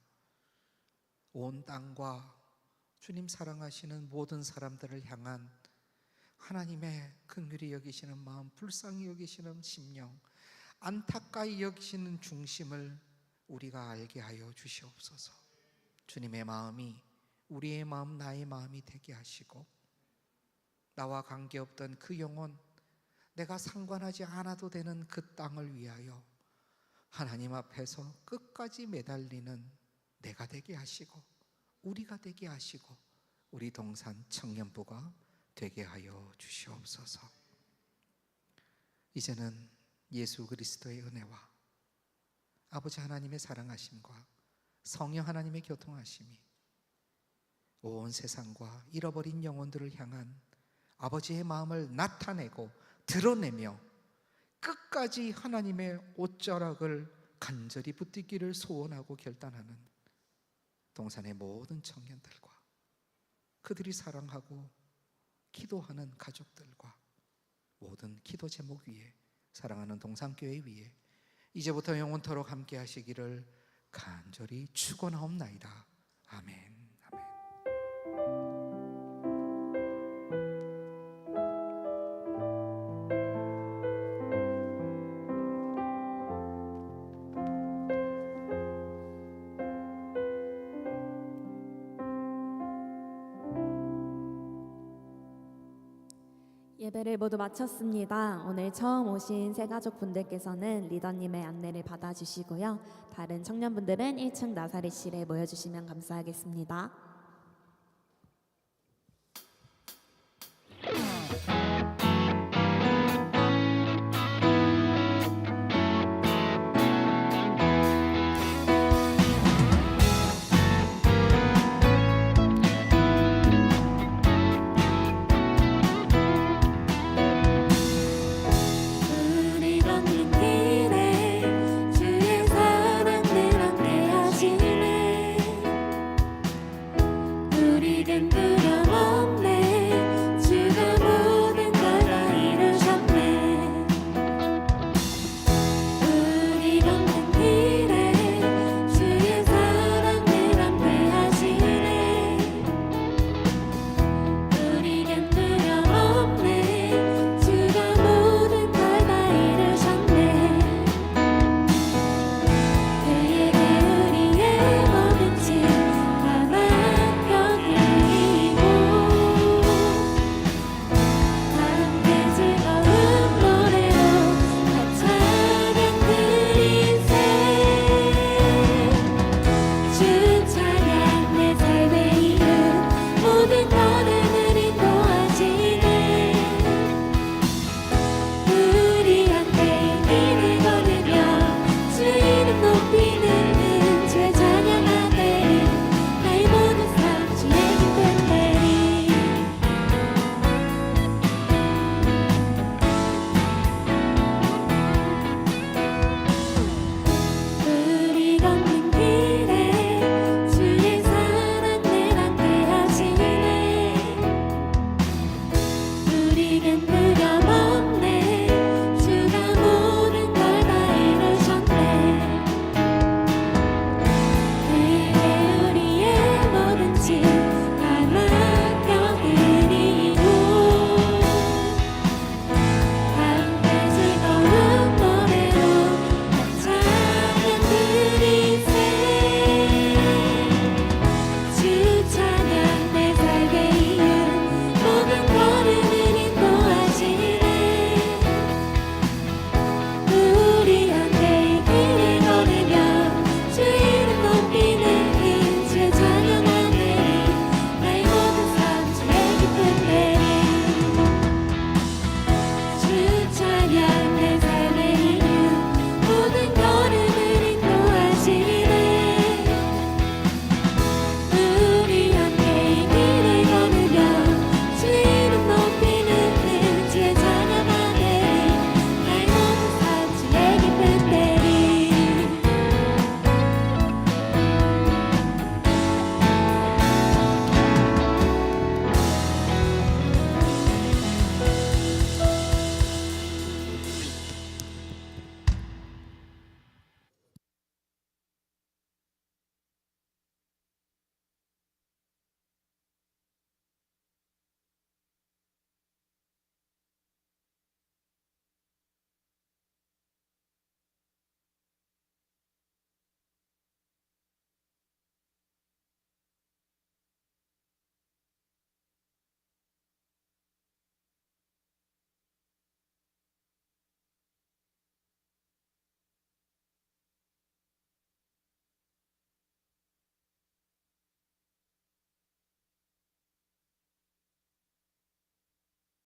온 땅과 주님 사랑하시는 모든 사람들을 향한 하나님의 긍휼히 여기시는 마음, 불쌍히 여기시는 심령, 안타까이 여기시는 중심을 우리가 알게 하여 주시옵소서. 주님의 마음이 우리의 마음, 나의 마음이 되게 하시고 나와 관계없던 그 영혼, 내가 상관하지 않아도 되는 그 땅을 위하여 하나님 앞에서 끝까지 매달리는 내가 되게 하시고 우리가 되게 하시고 우리 동산 청년부가 되게 하여 주시옵소서. 이제는 예수 그리스도의 은혜와 아버지 하나님의 사랑하심과 성령 하나님의 교통하심이 온 세상과 잃어버린 영혼들을 향한 아버지의 마음을 나타내고 드러내며 끝까지 하나님의 옷자락을 간절히 붙들기를 소원하고 결단하는 동산의 모든 청년들과 그들이 사랑하고 기도하는 가족들과 모든 기도 제목 위에 사랑하는 동산교회 위에 이제부터 영원토록 함께 하시기를 간절히 축원하옵나이다. 아멘. 예배를 모두 마쳤습니다. 오늘 처음 오신 새가족분들께서는 리더님의 안내를 받아주시고요. 다른 청년분들은 1층 나사리실에 모여주시면 감사하겠습니다.